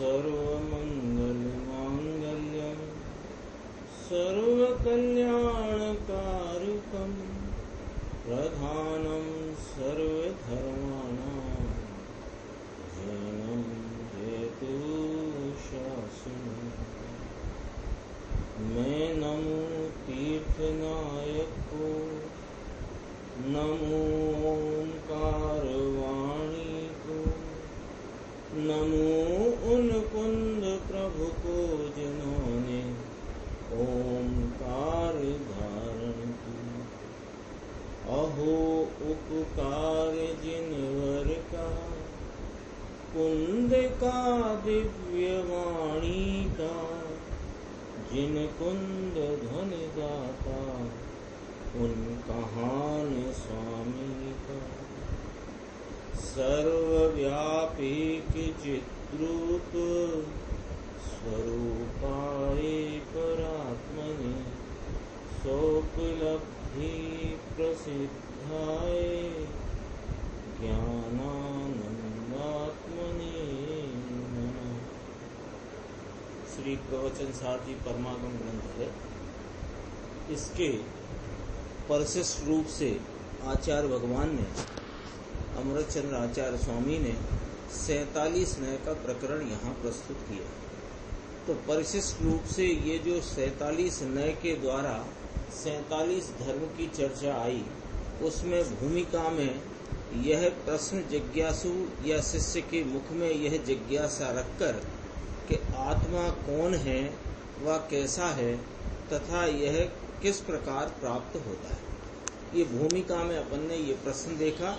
सर्वमङ्गलमाङ्गल्यं सर्वकल्याणकारकं प्रधानं सर्वधर्माणां जयं जयतु शासनम्। मैं नमो तीर्थनायक को, नमो ओंकार वाणी को, नमो उन कुंद प्रभु को जिन्होंने ओंकार धारण की। अहो उपकार जिनवर का, कुंद का दिव्य वाणी का, जिन कुंद ध्वनि गाता उन कहान स्वामी का। सर्वव्यापी चिद्रूप स्वरूपाय परात्मने, सोपलब्धि प्रसिद्धाय ज्ञानानंदात्मने। श्री प्रवचन सारथी परमागम ग्रंथ है। इसके परिशिष्ट रूप से आचार्य भगवान ने, अमृतचंद्र आचार्य स्वामी ने 47 नय का प्रकरण यहाँ प्रस्तुत किया। तो परिशिष्ट रूप से ये जो 47 नय के द्वारा 47 धर्म की चर्चा आई, उसमें भूमिका में यह प्रश्न जिज्ञासु या शिष्य के मुख में यह जिज्ञासा रखकर कि आत्मा कौन है, वह कैसा है तथा यह किस प्रकार प्राप्त होता है, ये भूमिका में अपन ने ये प्रश्न देखा।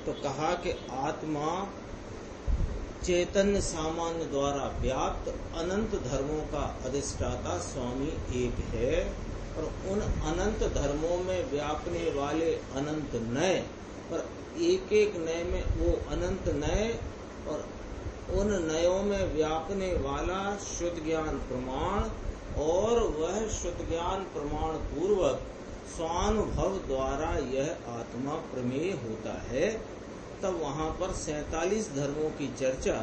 तो कहा कि आत्मा चैतन्य सामान्य द्वारा व्याप्त अनंत धर्मों का अधिष्ठाता स्वामी एक है, और उन अनंत धर्मों में व्यापने वाले अनंत नय, पर एक एक नय में वो अनंत नय और उन नयों में व्यापने वाला शुद्ध ज्ञान प्रमाण, और वह शुद्ध ज्ञान प्रमाण पूर्वक स्वानुभव द्वारा यह आत्मा प्रमेय होता है। तब वहाँ पर 47 धर्मों की चर्चा,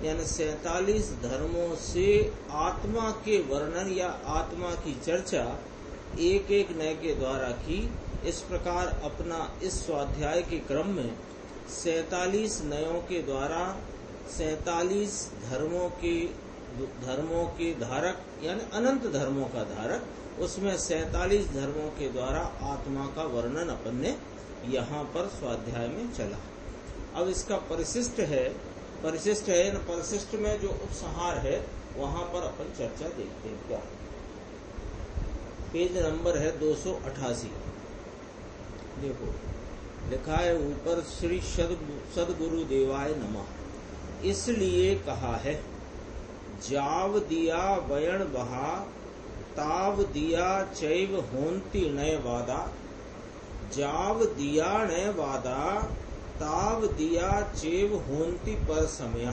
यानी 47 धर्मों से आत्मा के वर्णन या आत्मा की चर्चा एक एक नय के द्वारा की। इस प्रकार अपना इस स्वाध्याय के क्रम में 47 नयों के द्वारा 47 धर्मों के धारक, यानी अनंत धर्मों का धारक, उसमें 47 धर्मों के द्वारा आत्मा का वर्णन अपन ने यहाँ पर स्वाध्याय में चला। अब इसका परिशिष्ट है, परिशिष्ट में जो उपसंहार है वहाँ पर अपन चर्चा देखते हैं। क्या पेज नंबर है 288। देखो लिखा है ऊपर, श्री सद्गुरु देवाय नमः। इसलिए कहा है, जाव दिया वयण बहा, ताव दिया चैव होन्ति नय वादा। जाव दिया नय वादा, ताव दिया चैव होन्ति पर समया।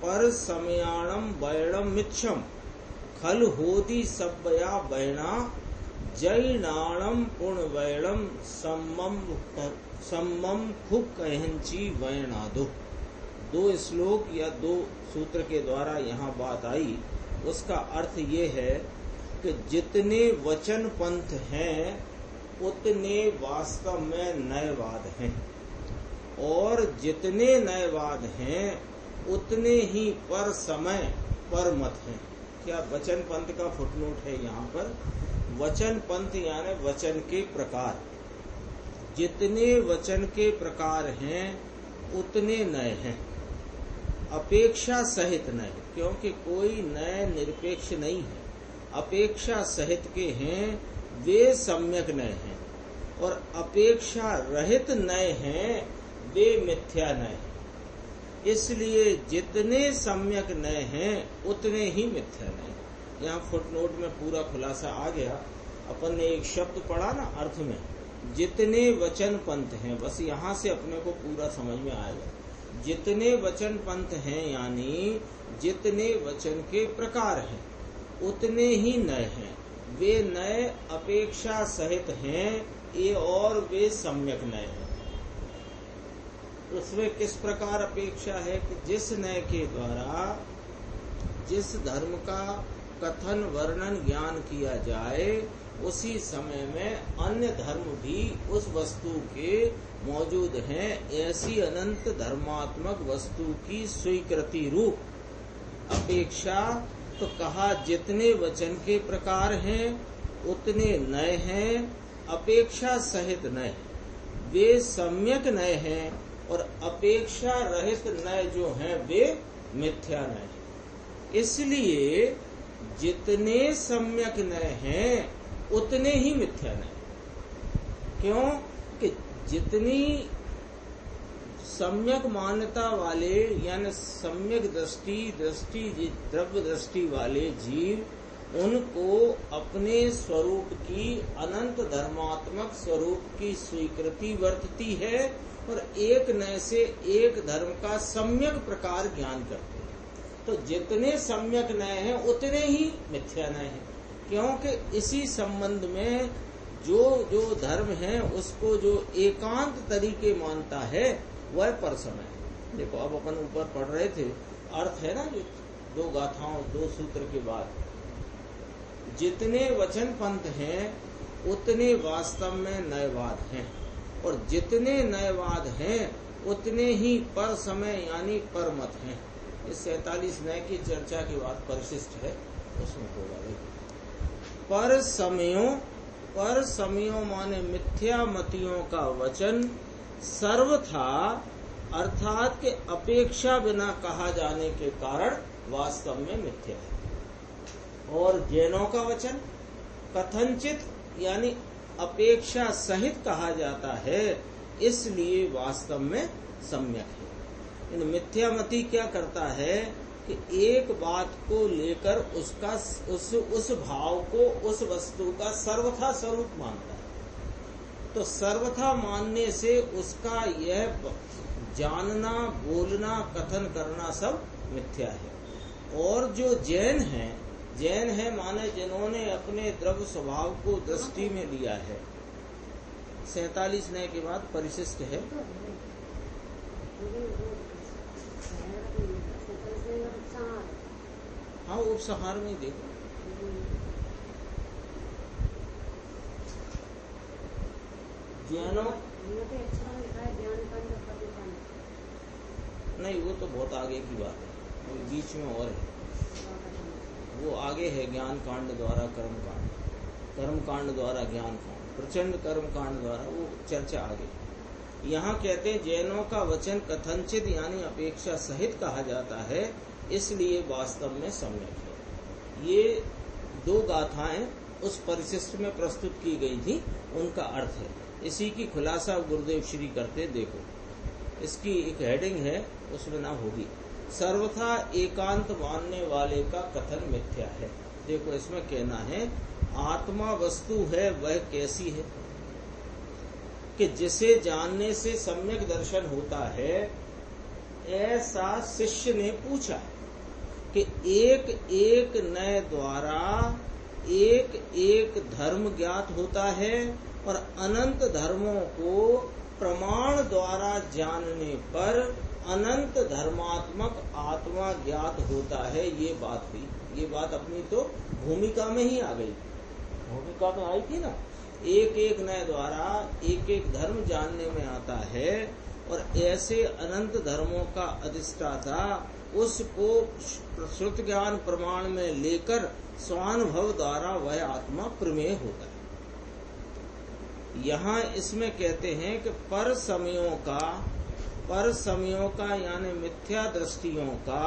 पर समयाणम वैणम मिच्छम, खल होदी सब्बया वैणा। जैनाणम पुण्य वैणम सम्मम खुब कहंची वैणादो। 2 श्लोक या 2 सूत्र के द्वारा यहाँ बात आई। उसका अर्थ ये है कि जितने वचन पंथ हैं उतने वास्तव में नयवाद हैं, और जितने नयवाद हैं उतने ही पर समय पर मत हैं। क्या वचन पंथ का फुटनोट है यहाँ पर। वचन पंथ यानी वचन के प्रकार, जितने वचन के प्रकार हैं उतने नय हैं, अपेक्षा सहित नय, क्योंकि कोई नय निरपेक्ष नहीं है। अपेक्षा सहित के हैं वे सम्यक नय हैं, और अपेक्षा रहित नय हैं वे मिथ्या नय हैं। इसलिए जितने सम्यक नय हैं उतने ही मिथ्या नय। यहाँ फुटनोट में पूरा खुलासा आ गया। अपन ने एक शब्द पढ़ा ना अर्थ में, जितने वचन पंथ हैं, बस यहाँ से अपने को पूरा समझ में आएगा। जितने वचन पंथ हैं यानी जितने वचन के प्रकार हैं उतने ही नय हैं। वे नय अपेक्षा सहित हैं, ये और वे सम्यक नय हैं। उसमें किस प्रकार अपेक्षा है कि जिस नय के द्वारा जिस धर्म का कथन वर्णन ज्ञान किया जाए उसी समय में अन्य धर्म भी उस वस्तु के मौजूद हैं, ऐसी अनंत धर्मात्मक वस्तु की स्वीकृति रूप अपेक्षा। तो कहा जितने वचन के प्रकार हैं उतने नए हैं, अपेक्षा सहित नए वे सम्यक नए हैं, और अपेक्षा रहित नए जो हैं वे मिथ्या नए हैं। इसलिए जितने सम्यक नए हैं उतने ही मिथ्या नए। क्यों कि जितनी सम्यक मान्यता वाले यानी सम्यक दृष्टि द्रव्य दृष्टि वाले जीव, उनको अपने स्वरूप की अनंत धर्मात्मक स्वरूप की स्वीकृति वर्तती है, और एक नए से एक धर्म का सम्यक प्रकार ज्ञान करते हैं। तो जितने सम्यक नए हैं उतने ही मिथ्या नए हैं, क्योंकि इसी संबंध में जो जो धर्म है उसको जो एकांत तरीके मानता है वह परसमय है। देखो अब अपन ऊपर पढ़ रहे थे, अर्थ है ना जो दो गाथाओं दो सूत्र के बाद, जितने वचन पंथ हैं उतने वास्तव में नयवाद हैं, और जितने नयवाद हैं उतने ही पर समय यानी परमत हैं। इस 47 नय की चर्चा के बाद परिशिष्ट है, उसमें होगा। पर समयों माने मिथ्या मतियों का वचन सर्वथा अर्थात के अपेक्षा बिना कहा जाने के कारण वास्तव में मिथ्या है। और जैनों का वचन कथनचित यानी अपेक्षा सहित कहा जाता है, इसलिए वास्तव में सम्यक है। इन मिथ्यामति क्या करता है कि एक बात को लेकर उसका उस भाव को उस वस्तु का सर्वथा स्वरूप मानता है। तो सर्वथा मानने से उसका यह जानना, बोलना, कथन करना सब मिथ्या है। और जो जैन है माने जिन्होंने अपने द्रव्य स्वभाव को दृष्टि में लिया है। 47 नय के बाद परिशिष्ट है। हाँ उपसंहार में देखो, जैनों नहीं, वो तो बहुत आगे की बात है, बीच में और है। वो आगे है ज्ञान कांड द्वारा कर्म कांड, कर्म कांड द्वारा ज्ञान कांड, प्रचंड कर्म कांड द्वारा, वो चर्चा आगे। यहाँ कहते हैं जैनों का वचन कथनचित यानी अपेक्षा सहित कहा जाता है, इसलिए वास्तव में सम्यक है। ये दो गाथाएं उस परिशिष्ट में प्रस्तुत की गई थी, उनका अर्थ है। इसी की खुलासा गुरुदेव श्री करते देखो, इसकी एक हेडिंग है, उसमें ना होगी सर्वथा एकांत मानने वाले का कथन मिथ्या है। देखो इसमें कहना है आत्मा वस्तु है वह कैसी है कि जिसे जानने से सम्यक दर्शन होता है। ऐसा शिष्य ने पूछा कि एक एक नए द्वारा एक एक धर्म ज्ञात होता है, और अनंत धर्मों को प्रमाण द्वारा जानने पर अनंत धर्मात्मक आत्मा ज्ञात होता है। ये बात हुई, ये बात अपनी तो भूमिका में ही आ गई। भूमिका में आई थी ना, एक एक नए द्वारा एक एक धर्म जानने में आता है, और ऐसे अनंत धर्मों का अधिष्ठाता उसको श्रुत ज्ञान प्रमाण में लेकर स्वानुभव द्वारा वह आत्मा प्रमेय होता है। यहाँ इसमें कहते हैं कि पर समयों का यानी मिथ्या दृष्टियों का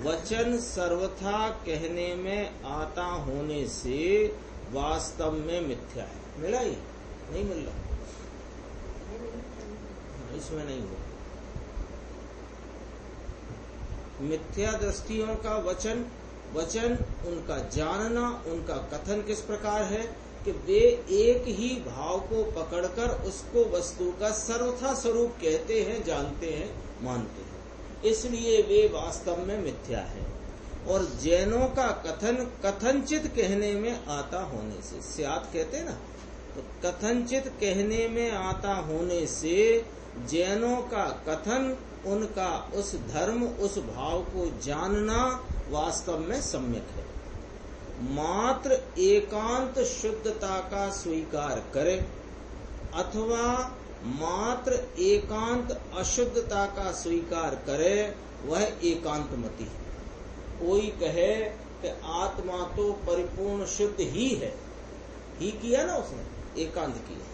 वचन सर्वथा कहने में आता होने से वास्तव में मिथ्या है। मिला ही नहीं मिल रहा, इसमें नहीं हो। मिथ्या दृष्टियों का वचन उनका जानना, उनका कथन किस प्रकार है कि वे एक ही भाव को पकड़कर उसको वस्तु का सर्वथा स्वरूप कहते हैं, जानते हैं, मानते हैं, इसलिए वे वास्तव में मिथ्या है। और जैनों का कथन कथनचित कहने में आता होने से, स्यात् कहते ना, तो कथनचित कहने में आता होने से जैनों का कथन उनका उस धर्म उस भाव को जानना वास्तव में सम्यक है। मात्र एकांत शुद्धता का स्वीकार करे अथवा मात्र एकांत अशुद्धता का स्वीकार करे, वह एकांत मति है। कोई कहे कि आत्मा तो परिपूर्ण शुद्ध ही है, ही किया ना उसने, एकांत किया।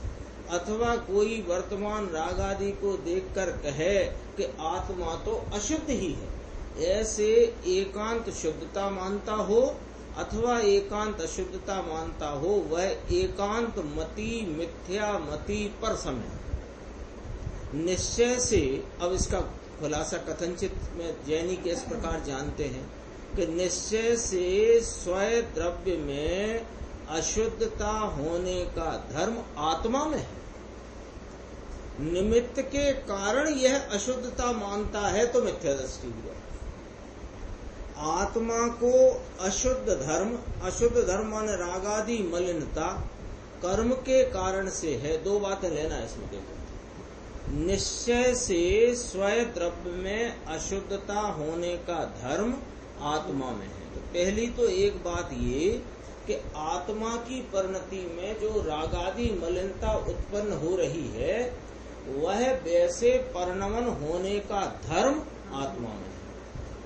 अथवा कोई वर्तमान राग आदि को देखकर कहे कि आत्मा तो अशुद्ध ही है, ऐसे एकांत शुद्धता मानता हो अथवा एकांत अशुद्धता मानता हो, वह एकांत मति मिथ्या मति पर सम है। निश्चय से, अब इसका खुलासा कथनचित में जैनिक इस प्रकार जानते हैं कि निश्चय से स्वयं द्रव्य में अशुद्धता होने का धर्म आत्मा में है। निमित्त के कारण यह अशुद्धता मानता है तो मिथ्या दृष्टि हुआ। आत्मा को अशुद्ध धर्म माने रागादि मलिनता कर्म के कारण से है। दो बातें लेना है इसमें, देखो। निश्चय से स्वयं द्रव्य में अशुद्धता होने का धर्म आत्मा में है। तो पहली तो एक बात ये कि आत्मा की परिणति में जो रागादि मलिनता उत्पन्न हो रही है, वह वैसे परिणमन होने का धर्म आत्मा में है।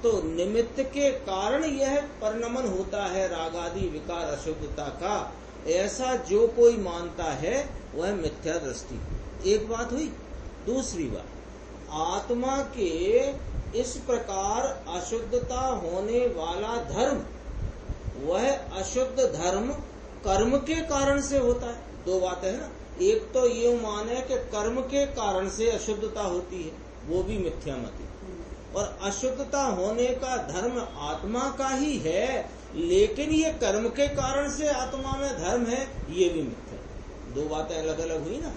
तो निमित्त के कारण यह परिणमन होता है रागादि विकार अशुद्धता का, ऐसा जो कोई मानता है वह मिथ्या दृष्टि। एक बात हुई। दूसरी बात, आत्मा के इस प्रकार अशुद्धता होने वाला धर्म, वह अशुद्ध धर्म कर्म के कारण से होता है। दो बातें है ना। एक तो ये माने कि कर्म के कारण से अशुद्धता होती है, वो भी मिथ्या मति। और अशुद्धता होने का धर्म आत्मा का ही है, लेकिन ये कर्म के कारण से आत्मा में धर्म है, ये भी मिथ्या। दो बातें अलग अलग हुई ना।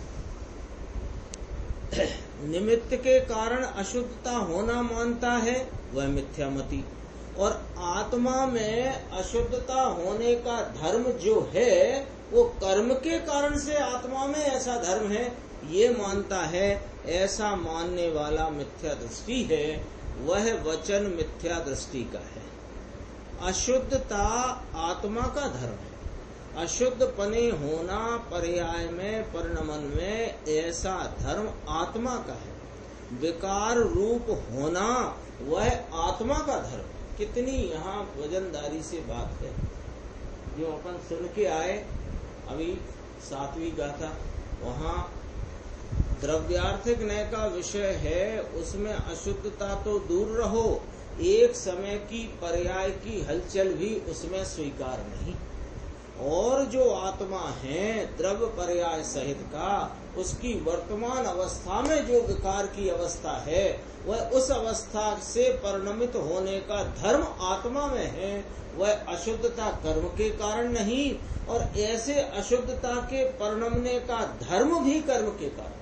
निमित्त के कारण अशुद्धता होना मानता है, वह मिथ्या मति। और आत्मा में अशुद्धता होने का धर्म जो है, वो कर्म के कारण से आत्मा में ऐसा धर्म है, ये मानता है। ऐसा मानने वाला मिथ्या दृष्टि है, वह वचन मिथ्या दृष्टि का है। अशुद्धता आत्मा का धर्म है। अशुद्ध पने होना पर्याय में परिणमन में ऐसा धर्म आत्मा का है। विकार रूप होना वह आत्मा का धर्म। कितनी यहाँ वजनदारी से बात है, जो अपन सुन के आए। अभी 7वीं गाथा, वहाँ द्रव्यार्थिक न्याय का विषय है, उसमें अशुद्धता तो दूर रहो, एक समय की पर्याय की हलचल भी उसमें स्वीकार नहीं। और जो आत्मा है द्रव्य पर्याय सहित का, उसकी वर्तमान अवस्था में जो विकार की अवस्था है, वह उस अवस्था से परिणमित होने का धर्म आत्मा में है। वह अशुद्धता कर्म के कारण नहीं, और ऐसे अशुद्धता के परिणमने का धर्म भी कर्म के कारण।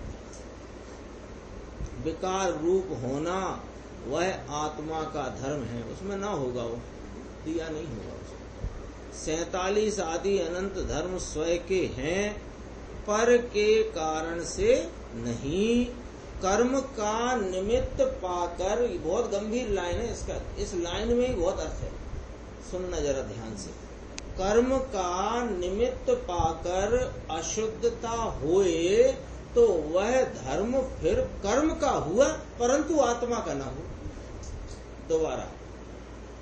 विकार रूप होना वह आत्मा का धर्म है, उसमें ना होगा, वो दिया नहीं होगा। 47 आदि अनंत धर्म स्वयं के हैं, पर के कारण से नहीं। कर्म का निमित्त पाकर, बहुत गंभीर लाइन है इसका, इस लाइन में ही बहुत अर्थ है, सुनना जरा ध्यान से। कर्म का निमित्त पाकर अशुद्धता होए तो वह धर्म फिर कर्म का हुआ, परंतु आत्मा का ना हो। दोबारा,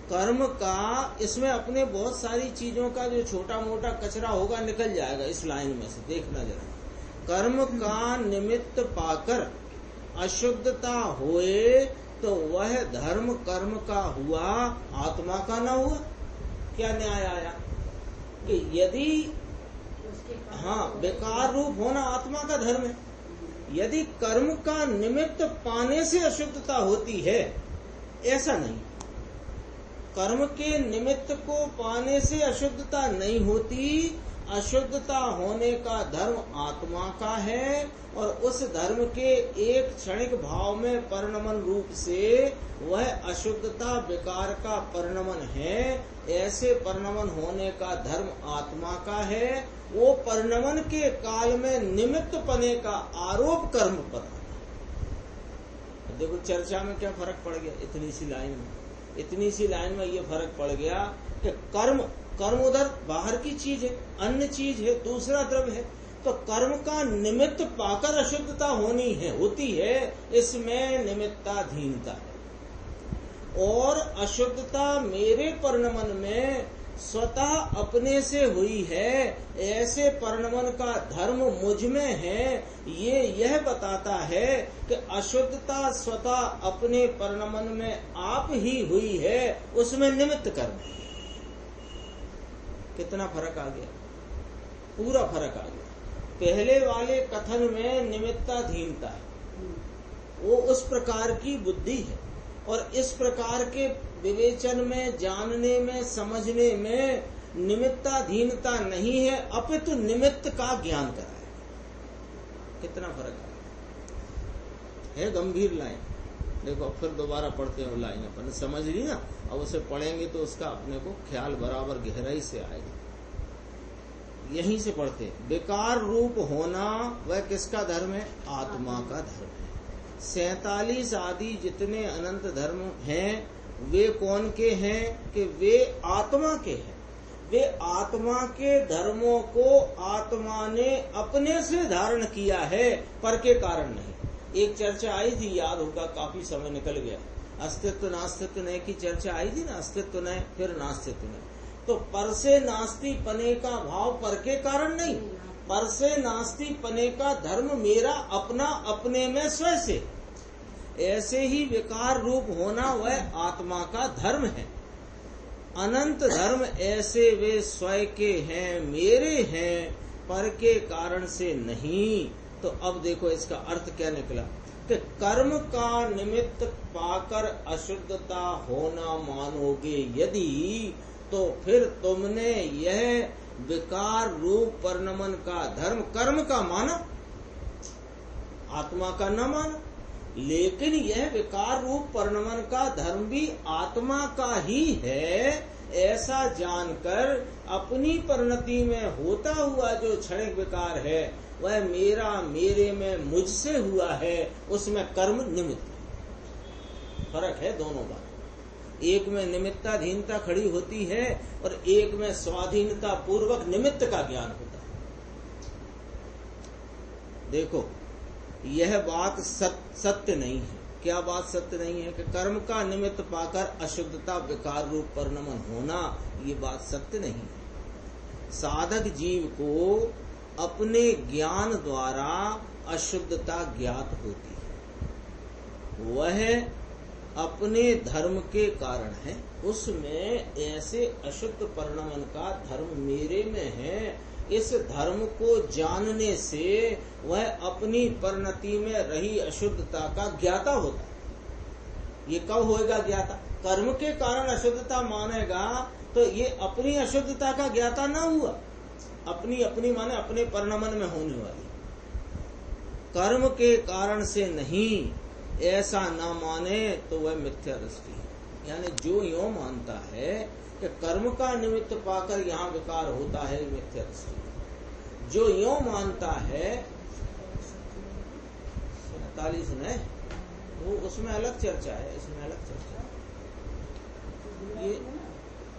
कर्म का, इसमें अपने बहुत सारी चीजों का जो छोटा मोटा कचरा होगा निकल जाएगा इस लाइन में से, देखना जरा। कर्म का निमित्त पाकर अशुद्धता होए तो वह धर्म कर्म का हुआ, आत्मा का ना हुआ। क्या न्याय आया कि यदि बेकार रूप होना आत्मा का धर्म है, यदि कर्म का निमित्त पाने से अशुद्धता होती है, ऐसा नहीं। कर्म के निमित्त को पाने से अशुद्धता नहीं होती। अशुद्धता होने का धर्म आत्मा का है, और उस धर्म के एक क्षणिक भाव में परिणमन रूप से वह अशुद्धता विकार का परिणमन है। ऐसे परिणमन होने का धर्म आत्मा का है। वो परिणमन के काल में निमित्त पने का आरोप कर्म पर। देखो चर्चा में क्या फर्क पड़ गया इतनी सी लाइन में। इतनी सी लाइन में ये फर्क पड़ गया कि कर्म उधर बाहर की चीज है, अन्य चीज है, दूसरा द्रव्य है, तो कर्म का निमित्त पाकर अशुद्धता होती है, इसमें निमित्ताधीनता है। और अशुद्धता मेरे परिणमन में स्वतः अपने से हुई है, ऐसे परिणमन का धर्म मुझ में है, ये यह बताता है कि अशुद्धता स्वतः अपने परिणमन में आप ही हुई है, उसमें निमित्त कर्म। कितना फर्क आ गया, पूरा फर्क आ गया। पहले वाले कथन में निमित्ताधीनता है, वो उस प्रकार की बुद्धि है, और इस प्रकार के विवेचन में, जानने में, समझने में निमित्ताधीनता नहीं है, अपितु निमित्त का ज्ञान कराएगा। कितना फर्क है गंभीर लाइन। देखो फिर दोबारा पढ़ते हैं लाइन, अपन समझ ली ना, अब उसे पढ़ेंगे तो उसका अपने को ख्याल बराबर गहराई से आएगा। यहीं से पढ़ते हैं। विकार रूप होना वह किसका धर्म है? आत्मा का धर्म है। 47 आदि जितने अनंत धर्म हैं वे कौन के हैं? कि वे आत्मा के हैं। वे आत्मा के धर्मों को आत्मा ने अपने से धारण किया है, पर के कारण नहीं। एक चर्चा आई थी, याद होगा, काफी समय निकल गया, अस्तित्व नास्तित्व नय की चर्चा आई थी ना, अस्तित्व नय फिर नास्तित्व नय। तो पर से नास्ति पने का भाव पर के कारण नहीं, पर से नास्ति पने का धर्म मेरा अपना अपने में स्वयं से। ऐसे ही विकार रूप होना वह आत्मा का धर्म है। अनंत धर्म ऐसे वे स्वयं के हैं, मेरे हैं, पर के कारण से नहीं। तो अब देखो इसका अर्थ क्या निकला कि कर्म का निमित्त पाकर अशुद्धता होना मानोगे यदि, तो फिर तुमने यह विकार रूप परिणमन का धर्म कर्म का माना, आत्मा का न माना। लेकिन यह विकार रूप परिणमन का धर्म भी आत्मा का ही है, ऐसा जानकर अपनी परिणति में होता हुआ जो क्षणिक विकार है वह मेरा, मेरे में, मुझसे हुआ है, उसमें कर्म निमित्त है। फर्क है दोनों बात। एक में निमित्ताधीनता खड़ी होती है और एक में स्वाधीनता पूर्वक निमित्त का ज्ञान होता है। देखो यह बात सत्य नहीं है। क्या बात सत्य नहीं है? कि कर्म का निमित्त पाकर अशुद्धता विकार रूप परिणमन होना, ये बात सत्य नहीं है। साधक जीव को अपने ज्ञान द्वारा अशुद्धता ज्ञात होती है, वह अपने धर्म के कारण है, उसमें ऐसे अशुद्ध परिणमन का धर्म मेरे में है। इस धर्म को जानने से वह अपनी परिणति में रही अशुद्धता का ज्ञाता होता है। ये कब होएगा ज्ञाता? कर्म के कारण अशुद्धता मानेगा तो ये अपनी अशुद्धता का ज्ञाता ना हुआ। अपनी अपनी माने अपने परिणमन में होने वाली, कर्म के कारण से नहीं, ऐसा ना माने तो वह मिथ्या दृष्टि है। यानी जो यो मानता है कि कर्म का निमित्त पाकर यहाँ विकार होता है, मिथ्या दृष्टि है। जो यो मानता है 47 है वो, उसमें अलग चर्चा है, इसमें अलग चर्चा है। ये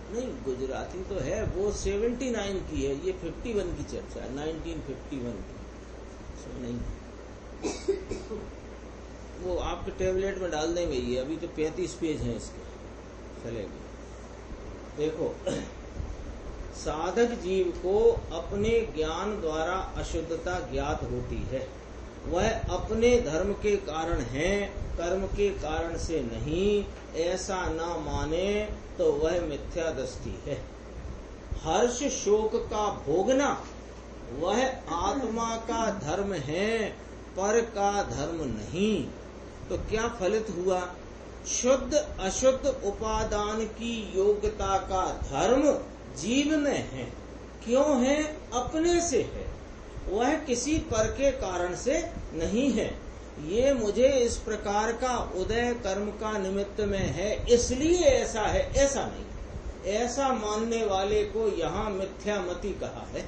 नहीं, गुजराती तो है, वो 79 की है, ये 51 की चर्चा है, 1951 की। सो नहीं, वो आपके टेबलेट में डाल देंगे, ये अभी तो 35 पेज हैं इसके, चलेगा। देखो, साधक जीव को अपने ज्ञान द्वारा अशुद्धता ज्ञात होती है, वह अपने धर्म के कारण है, कर्म के कारण से नहीं, ऐसा न माने तो वह मिथ्या दृष्टि है। हर्ष शोक का भोगना वह आत्मा का धर्म है, पर का धर्म नहीं। तो क्या फलित हुआ? शुद्ध अशुद्ध उपादान की योग्यता का धर्म जीव में है। क्यों है? अपने से है, वह किसी पर के कारण से नहीं है। ये मुझे इस प्रकार का उदय कर्म का निमित्त में है इसलिए ऐसा है, ऐसा नहीं। ऐसा मानने वाले को यहाँ मिथ्यामति कहा है।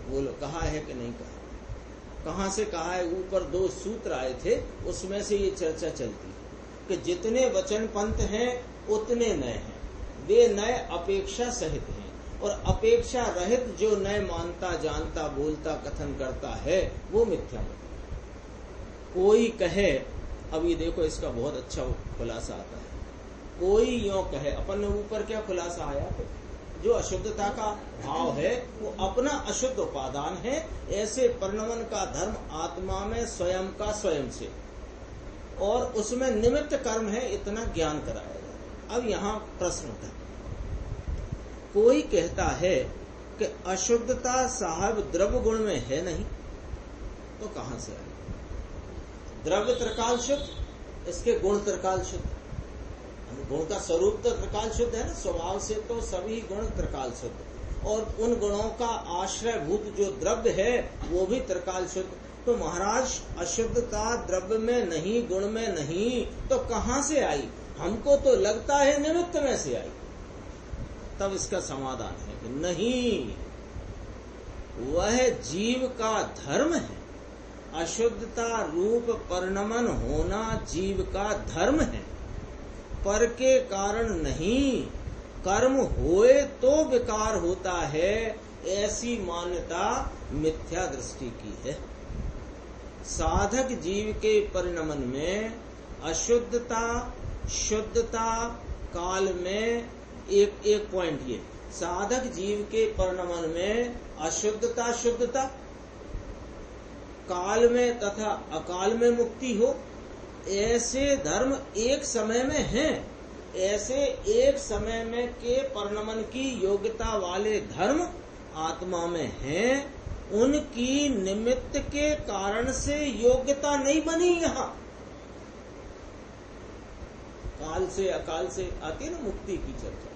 बोलो, कहा है कि नहीं कहा? कहाँ से कहा है? ऊपर 2 सूत्र आए थे, उसमें से ये चर्चा चलती है कि जितने वचन पंथ हैं उतने नए हैं। वे नए अपेक्षा सहित हैं, और अपेक्षा रहित जो नए मानता, जानता, बोलता, कथन करता है वो मिथ्या मत। कोई कहे, अब ये देखो इसका बहुत अच्छा खुलासा आता है। कोई यूं कहे, अपन ने ऊपर क्या खुलासा आया, जो अशुद्धता का भाव है वो अपना अशुद्ध उपादान है। ऐसे परिणमन का धर्म आत्मा में स्वयं का स्वयं से, और उसमें निमित्त कर्म है, इतना ज्ञान कराया जाए। अब यहाँ प्रश्न उठा, कोई कहता है कि अशुद्धता साहब द्रव्य गुण में है नहीं, तो कहां से आए? द्रव्य त्रिकाल शुद्ध, इसके गुण त्रिकाल शुद्ध। गुण का स्वरूप तो त्रिकाल शुद्ध है ना, स्वभाव से तो सभी गुण त्रिकाल शुद्ध, और उन गुणों का आश्रयभूत जो द्रव्य है वो भी त्रिकाल शुद्ध। तो महाराज अशुद्धता द्रव्य में नहीं, गुण में नहीं, तो कहां से आई? हमको तो लगता है निमित्त में से आई। तब इसका समाधान है कि नहीं, वह जीव का धर्म है। अशुद्धता रूप परिणमन होना जीव का धर्म है, पर के कारण नहीं। कर्म होए तो विकार होता है, ऐसी मान्यता मिथ्या दृष्टि की है। साधक जीव के परिणमन में अशुद्धता शुद्धता काल में एक पॉइंट ये, साधक जीव के परिणमन में अशुद्धता शुद्धता काल में तथा अकाल में मुक्ति हो, ऐसे धर्म एक समय में हैं। ऐसे एक समय में के परिणमन की योग्यता वाले धर्म आत्मा में हैं। उनकी निमित्त के कारण से योग्यता नहीं बनी। यहाँ काल से अकाल से आती है ना मुक्ति की चर्चा,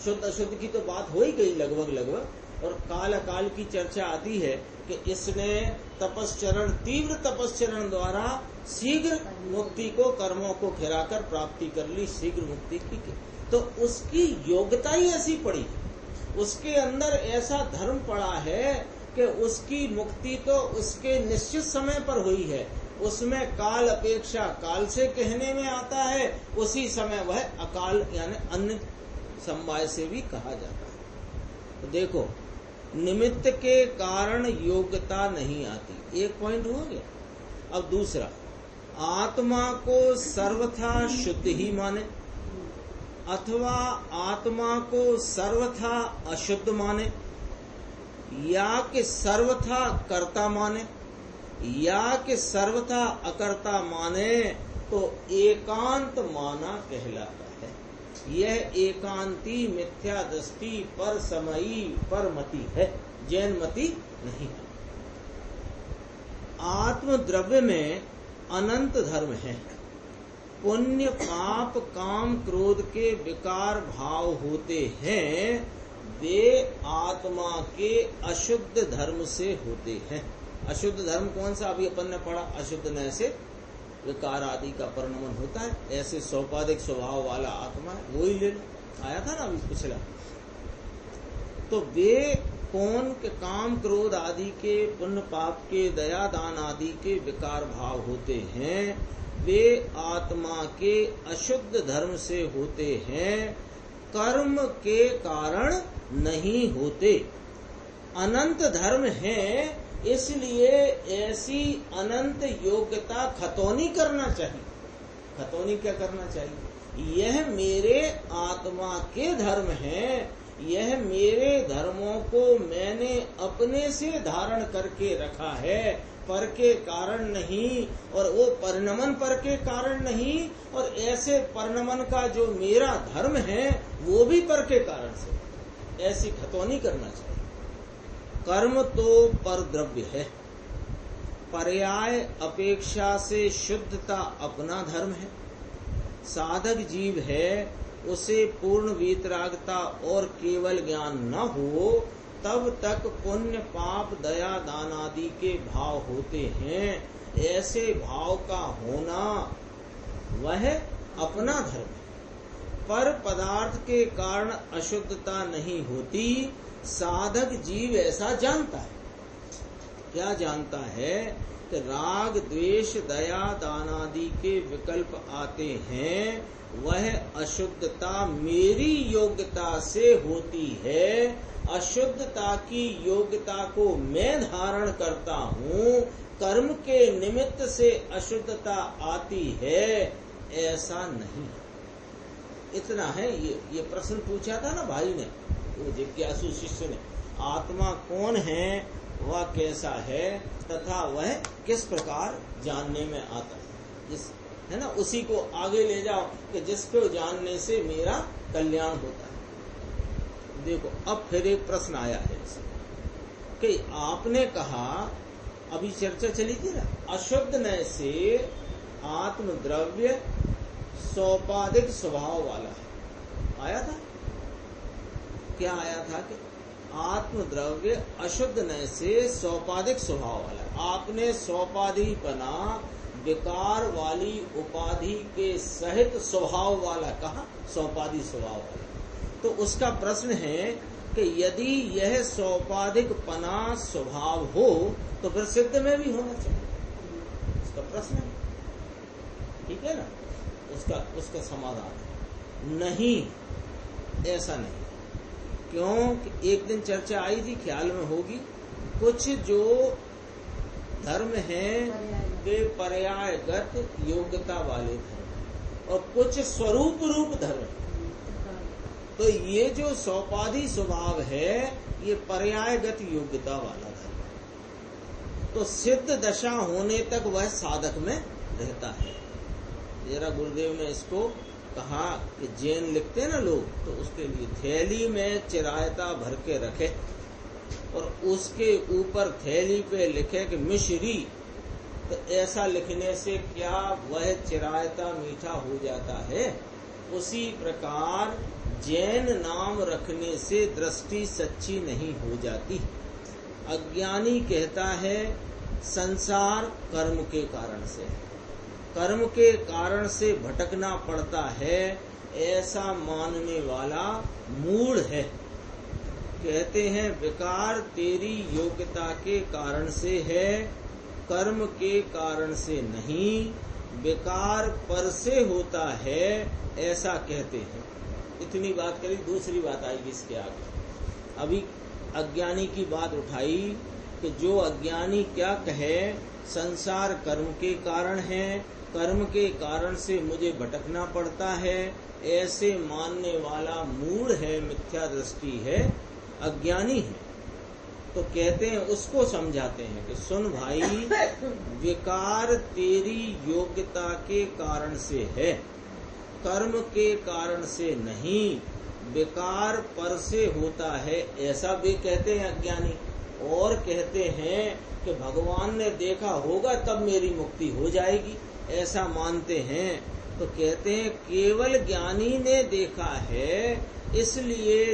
शुद्ध अशुद्ध की तो बात हो ही गई लगभग, और काल अकाल की चर्चा आती है कि इसने तपस्चरण, तीव्र तपस्चरण द्वारा शीघ्र मुक्ति को, कर्मों को खिराकर प्राप्ति कर ली, शीघ्र मुक्ति की, तो उसकी योग्यता ही ऐसी पड़ी, उसके अंदर ऐसा धर्म पड़ा है कि उसकी मुक्ति तो उसके निश्चित समय पर हुई है। उसमें काल अपेक्षा काल से कहने में आता है, उसी समय वह अकाल यानी अन्य समवाय से भी कहा जाता है। तो देखो, निमित्त के कारण योग्यता नहीं आती, एक पॉइंट हो गया। अब दूसरा, आत्मा को सर्वथा शुद्ध ही माने अथवा आत्मा को सर्वथा अशुद्ध माने, या कि सर्वथा कर्ता माने, या कि सर्वथा अकर्ता माने, तो एकांत माना कहलाता है। यह एकांती मिथ्या दृष्टि पर समयी पर मति है, जैन मति नहीं है। आत्म द्रव्य में अनंत धर्म है। पुण्य पाप काम क्रोध के विकार भाव होते हैं, वे आत्मा के अशुद्ध धर्म से होते हैं। अशुद्ध धर्म कौन सा? अभी अपन ने पढ़ा, अशुद्ध नय से विकार आदि का परिणमन होता है। ऐसे सौपाधिक स्वभाव वाला आत्मा है, वो ही ले आया था ना अभी पिछला। तो वे कौन के काम क्रोध आदि के, पुण्य पाप के, दया दान आदि के विकार भाव होते हैं, वे आत्मा के अशुद्ध धर्म से होते हैं, कर्म के कारण नहीं होते। अनंत धर्म है, इसलिए ऐसी अनंत योग्यता खतौनी करना चाहिए। खतौनी क्या करना चाहिए? यह मेरे आत्मा के धर्म हैं, यह मेरे धर्मों को मैंने अपने से धारण करके रखा है, पर के कारण नहीं, और वो परिणमन पर के कारण नहीं, और ऐसे परिणमन का जो मेरा धर्म है वो भी पर के कारण से, ऐसी खतौनी करना चाहिए। कर्म तो पर द्रव्य है, पर्याय अपेक्षा से शुद्धता अपना धर्म है। साधक जीव है, उसे पूर्ण वीतरागता और केवल ज्ञान न हो, तब तक पुण्य पाप दया दान आदि के भाव होते हैं। ऐसे भाव का होना वह अपना धर्म है, पर पदार्थ के कारण अशुद्धता नहीं होती। साधक जीव ऐसा जानता है। क्या जानता है? कि राग द्वेष दया दान आदि के विकल्प आते हैं, वह अशुद्धता मेरी योग्यता से होती है। अशुद्धता की योग्यता को मैं धारण करता हूँ, कर्म के निमित्त से अशुद्धता आती है, ऐसा नहीं। इतना है। ये प्रश्न पूछा था ना भाई ने, वो जिज्ञासु शिष्य ने, आत्मा कौन है, वह कैसा है, तथा वह किस प्रकार जानने में आता है, जिस है ना, उसी को आगे ले जाओ कि जिसको जानने से मेरा कल्याण होता है। देखो अब फिर एक प्रश्न आया है कि आपने कहा, अभी चर्चा चली थी ना, अशुद्ध नय से आत्मद्रव्य सौपादिक स्वभाव वाला है। आया था क्या? आया था कि आत्मद्रव्य अशुद्ध नय से सौपादिक स्वभाव वाला है। आपने सौपाधि बना विकार वाली उपाधि के सहित स्वभाव वाला कहा, सौपाधि स्वभाव वाला। तो उसका प्रश्न है कि यदि यह सौपाधिक पना स्वभाव हो तो फिर सिद्ध में भी होना चाहिए। उसका प्रश्न है, ठीक है ना, उसका समाधान नहीं, ऐसा नहीं। क्यों? कि एक दिन चर्चा आई थी, ख्याल में होगी, कुछ जो धर्म हैं वे पर्यायगत योग्यता वाले धर्म और कुछ स्वरूप रूप धर्म। तो ये जो सौपाधी स्वभाव है ये पर्यायगत योग्यता वाला धर्म, तो सिद्ध दशा होने तक वह साधक में रहता है। जरा गुरुदेव ने इसको कहा कि जैन लिखते हैं ना लोग, तो उसके लिए थैली में चिरायता भर के रखे और उसके ऊपर थैली पे लिखे कि मिश्री, तो ऐसा लिखने से क्या वह चिरायता मीठा हो जाता है? उसी प्रकार जैन नाम रखने से दृष्टि सच्ची नहीं हो जाती। अज्ञानी कहता है संसार कर्म के कारण से, कर्म के कारण से भटकना पड़ता है, ऐसा मानने वाला मूढ़ है। कहते हैं विकार तेरी योग्यता के कारण से है, कर्म के कारण से नहीं, विकार पर से होता है, ऐसा कहते हैं। इतनी बात करी, दूसरी बात आएगी इसके आगे। अभी अज्ञानी की बात उठाई कि जो अज्ञानी क्या कहे, संसार कर्म के कारण है, कर्म के कारण से मुझे भटकना पड़ता है, ऐसे मानने वाला मूढ़ है, मिथ्या दृष्टि है, अज्ञानी है। तो कहते हैं, उसको समझाते हैं कि सुन भाई, विकार तेरी योग्यता के कारण से है, कर्म के कारण से नहीं, विकार पर से होता है, ऐसा भी कहते हैं अज्ञानी। और कहते हैं कि भगवान ने देखा होगा तब मेरी मुक्ति हो जाएगी, ऐसा मानते हैं। तो कहते हैं केवल ज्ञानी ने देखा है, इसलिए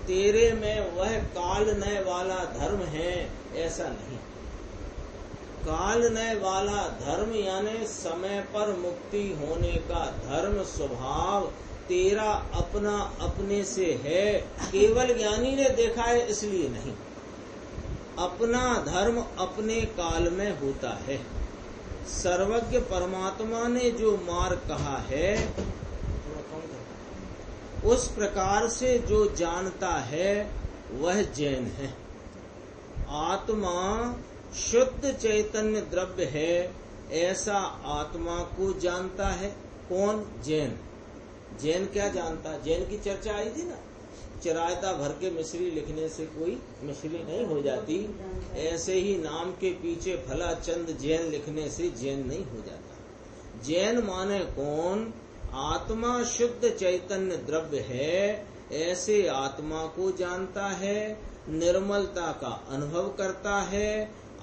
तेरे में वह कालनय वाला धर्म है, ऐसा नहीं। कालनय वाला धर्म यानी समय पर मुक्ति होने का धर्म स्वभाव तेरा अपना अपने से है, केवल ज्ञानी ने देखा है इसलिए नहीं। अपना धर्म अपने काल में होता है। सर्वज्ञ परमात्मा ने जो मार्ग कहा है, उस प्रकार से जो जानता है वह जैन है। आत्मा शुद्ध चैतन्य द्रव्य है, ऐसा आत्मा को जानता है कौन? जैन। जैन क्या जानता है? जैन की चर्चा आई थी ना, चिरायता भर के मिश्री लिखने से कोई मिश्री नहीं हो जाती, ऐसे ही नाम के पीछे फला चंद जैन लिखने से जैन नहीं हो जाता। जैन माने कौन? आत्मा शुद्ध चैतन्य द्रव्य है, ऐसे आत्मा को जानता है, निर्मलता का अनुभव करता है,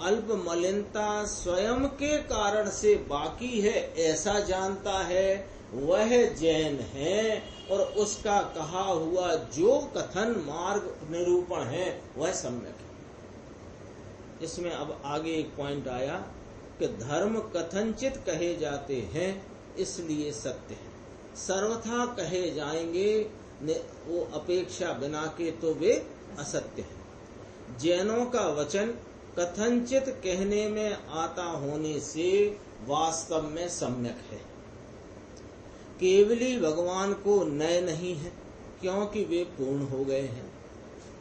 अल्प मलिनता स्वयं के कारण से बाकी है, ऐसा जानता है, वह जैन है। और उसका कहा हुआ जो कथन मार्ग निरूपण है वह सम्यक है। इसमें अब आगे एक पॉइंट आया कि धर्म कथनचित कहे जाते हैं इसलिए सत्य है, सर्वथा कहे जाएंगे वो अपेक्षा बिना के तो वे असत्य है। जैनों का वचन कथनचित कहने में आता होने से वास्तव में सम्यक है। केवली भगवान को नय नहीं है क्योंकि वे पूर्ण हो गए हैं।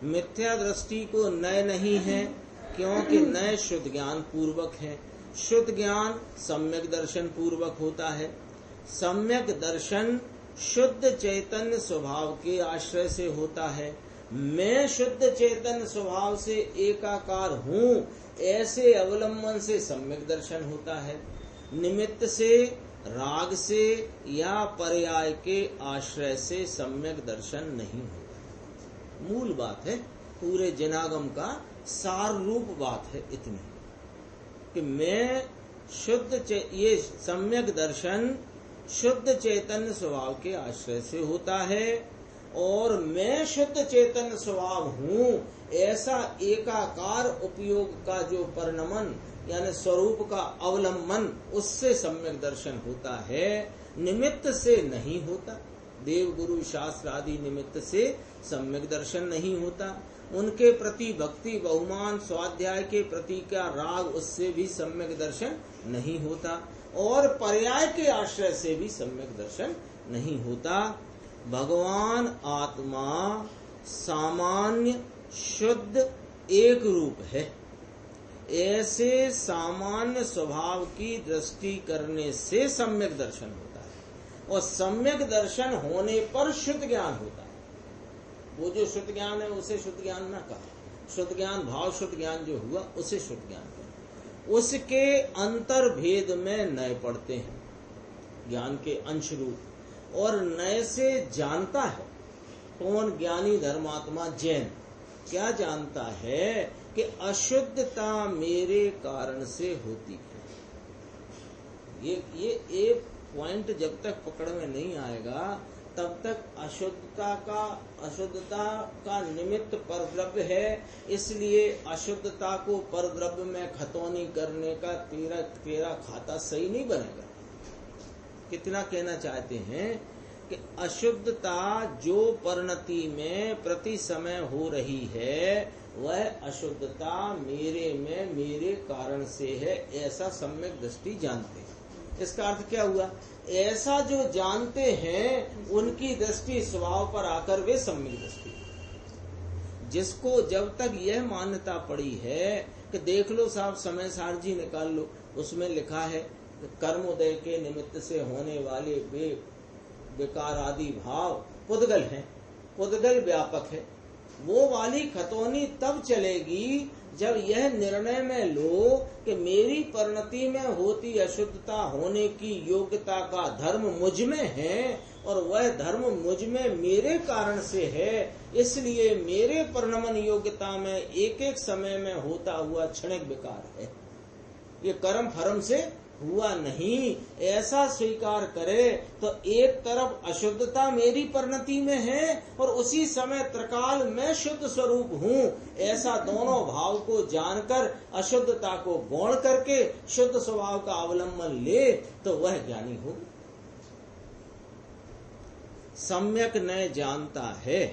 मिथ्या दृष्टि को नय नहीं है क्योंकि नय शुद्ध ज्ञान पूर्वक है। शुद्ध ज्ञान सम्यक दर्शन पूर्वक होता है। सम्यक दर्शन शुद्ध चैतन्य स्वभाव के आश्रय से होता है। मैं शुद्ध चैतन्य स्वभाव से एकाकार हूँ, ऐसे अवलंबन से सम्यक दर्शन होता है। निमित्त से, राग से या पर्याय के आश्रय से सम्यक दर्शन नहीं होता। मूल बात है, पूरे जनागम का सार रूप बात है इतनी कि मैं शुद्ध ये सम्यक दर्शन शुद्ध चैतन्य स्वभाव के आश्रय से होता है और मैं शुद्ध चैतन्य स्वभाव हूँ, ऐसा एकाकार उपयोग का जो परिणमन यानी स्वरूप का अवलंबन, उससे सम्यक दर्शन होता है, निमित्त से नहीं होता। देव गुरु शास्त्र आदि निमित्त से सम्यक दर्शन नहीं होता। उनके प्रति भक्ति, बहुमान, स्वाध्याय के प्रति का राग, उससे भी सम्यक दर्शन नहीं होता और पर्याय के आश्रय से भी सम्यक दर्शन नहीं होता। भगवान आत्मा सामान्य शुद्ध एक रूप है। ऐसे सामान्य स्वभाव की दृष्टि करने से सम्यक दर्शन होता है और सम्यक दर्शन होने पर शुद्ध ज्ञान होता है। वो जो शुद्ध ज्ञान है उसे शुद्ध ज्ञान न कहा। शुद्ध ज्ञान, भाव शुद्ध ज्ञान जो हुआ उसे शुद्ध ज्ञान कहा। उसके अंतर भेद में नए पड़ते हैं, ज्ञान के अंश रूप, और नए से जानता है कौन? ज्ञानी धर्मात्मा जैन क्या जानता है कि अशुद्धता मेरे कारण से होती है। ये एक पॉइंट जब तक पकड़ में नहीं आएगा तब तक अशुद्धता का निमित्त परद्रव्य है, इसलिए अशुद्धता को परद्रव्य में खतौनी करने का तेरा खाता सही नहीं बनेगा। कितना कहना चाहते हैं कि अशुद्धता जो परिणति में प्रति समय हो रही है, वह अशुद्धता मेरे में मेरे कारण से है, ऐसा सम्यक दृष्टि जानते हैं। इसका अर्थ क्या हुआ? ऐसा जो जानते हैं उनकी दृष्टि स्वभाव पर आकर वे सम्यक दृष्टि। जिसको जब तक यह मान्यता पड़ी है कि देख लो साहब, समय सारजी निकाल लो, उसमें लिखा है कर्मोदय के निमित्त से होने वाले विकार आदि भाव पुद्गल हैं, पुद्गल व्यापक है। वो वाली खतौनी तब चलेगी जब यह निर्णय में लो कि मेरी परिणति में होती अशुद्धता होने की योग्यता का धर्म मुझ में है और वह धर्म मुझ में मेरे कारण से है, इसलिए मेरे परिणमन योग्यता में एक एक समय में होता हुआ क्षणिक विकार है, ये कर्म फर्म से हुआ नहीं, ऐसा स्वीकार करे तो एक तरफ अशुद्धता मेरी परिणति में है और उसी समय त्रिकाल में शुद्ध स्वरूप हूँ, ऐसा दोनों भाव को जानकर अशुद्धता को गौण करके शुद्ध स्वभाव का अवलंबन ले तो वह ज्ञानी हो। सम्यक न जानता है,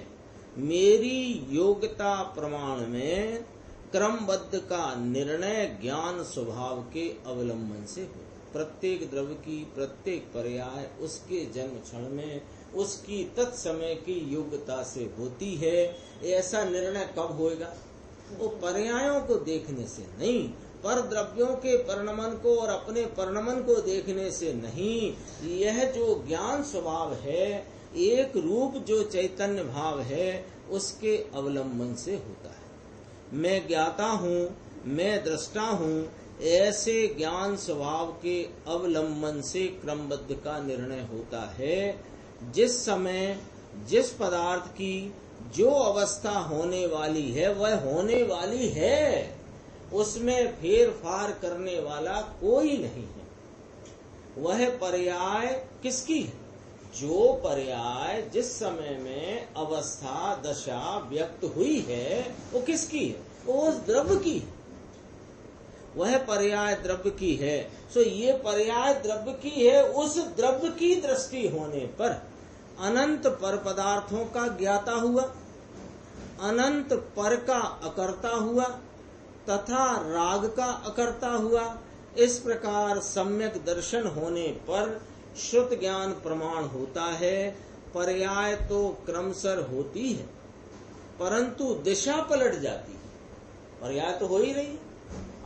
मेरी योग्यता प्रमाण में क्रमबद्ध का निर्णय ज्ञान स्वभाव के अवलंबन से हो। प्रत्येक द्रव्य की प्रत्येक पर्याय उसके जन्म क्षण में उसकी तत्समय की योग्यता से होती है। ऐसा निर्णय कब होएगा? वो पर्यायों को देखने से नहीं, पर द्रव्यों के परिणमन को और अपने परिणमन को देखने से नहीं। यह जो ज्ञान स्वभाव है, एक रूप जो चैतन्य भाव है, उसके अवलंबन से होता है। मैं ज्ञाता हूँ, मैं दृष्टा हूँ, ऐसे ज्ञान स्वभाव के अवलंबन से क्रमबद्ध का निर्णय होता है। जिस समय जिस पदार्थ की जो अवस्था होने वाली है वह होने वाली है, उसमें फेर फार करने वाला कोई नहीं है। वह पर्याय किसकी है? जो पर्याय जिस समय में अवस्था दशा व्यक्त हुई है वो किसकी है? वो उस द्रव्य की है। वह पर्याय द्रव्य की है। सो ये पर्याय द्रव्य की है। उस द्रव्य की दृष्टि होने पर अनंत पर पदार्थों का ज्ञाता हुआ, अनंत पर का अकर्ता हुआ तथा राग का अकर्ता हुआ। इस प्रकार सम्यक दर्शन होने पर श्रुत ज्ञान प्रमाण होता है। पर्याय तो क्रमशः होती है परंतु दिशा पलट जाती है। पर्याय तो हो ही रही है,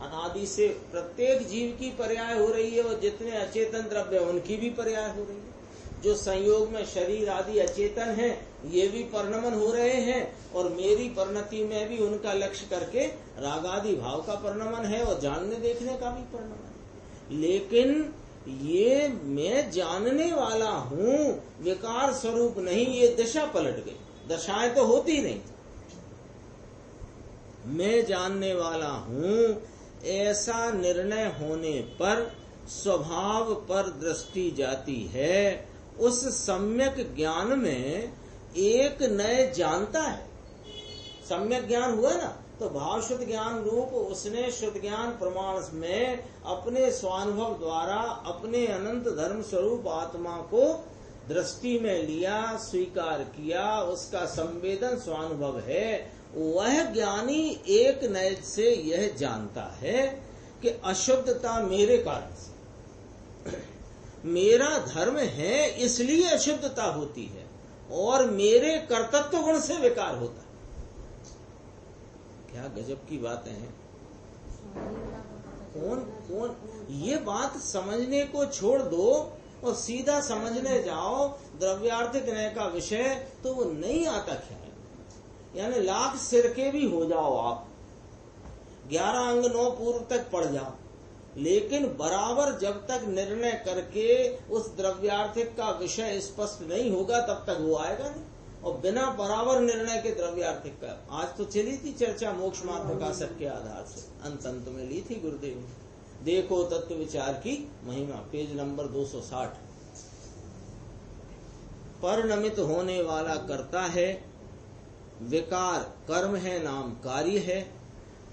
अनादि से प्रत्येक जीव की पर्याय हो रही है और जितने अचेतन द्रव्य उनकी भी पर्याय हो रही है। जो संयोग में शरीर आदि अचेतन है ये भी परिणमन हो रहे हैं और मेरी परिणति में भी उनका लक्ष्य करके राग आदि भाव का परिणमन है और जानने देखने का भी परिणमन है। लेकिन ये मैं जानने वाला हूँ विकार स्वरूप नहीं, ये दिशा पलट गई। दशाएं तो होती नहीं, मैं जानने वाला हूँ ऐसा निर्णय होने पर स्वभाव पर दृष्टि जाती है। उस सम्यक ज्ञान में एक नए जानता है। सम्यक ज्ञान हुआ ना तो भाव शुद्ध ज्ञान रूप उसने शुद्ध ज्ञान प्रमाण में अपने स्वानुभव द्वारा अपने अनंत धर्म स्वरूप आत्मा को दृष्टि में लिया, स्वीकार किया, उसका संवेदन स्वानुभव है। वह ज्ञानी एक नए से यह जानता है कि अशुद्धता मेरे कारण से, मेरा धर्म है इसलिए अशुद्धता होती है और मेरे कर्तृत्व गुण से विकार होता है। क्या गजब की बातें हैं। कौन ये बात समझने को छोड़ दो और सीधा समझने जाओ द्रव्यार्थिक न्याय का विषय तो वो नहीं आता ख्याल। यानी लाख सिरके भी हो जाओ आप, 11 अंग 9 पूर्व तक पढ़ जाओ, लेकिन बराबर जब तक निर्णय करके उस द्रव्यार्थिक का विषय स्पष्ट नहीं होगा तब तक वो आएगा नहीं। और बिना बराबर निर्णय के द्रव्यार्थिक का आज तो चली थी चर्चा मोक्ष मार्ग का सबके आधार से, अंत में ली थी गुरुदेव ने। देखो तत्व विचार की महिमा, पेज नंबर 260। परिणमित होने वाला करता है, विकार कर्म है, नाम कार्य है।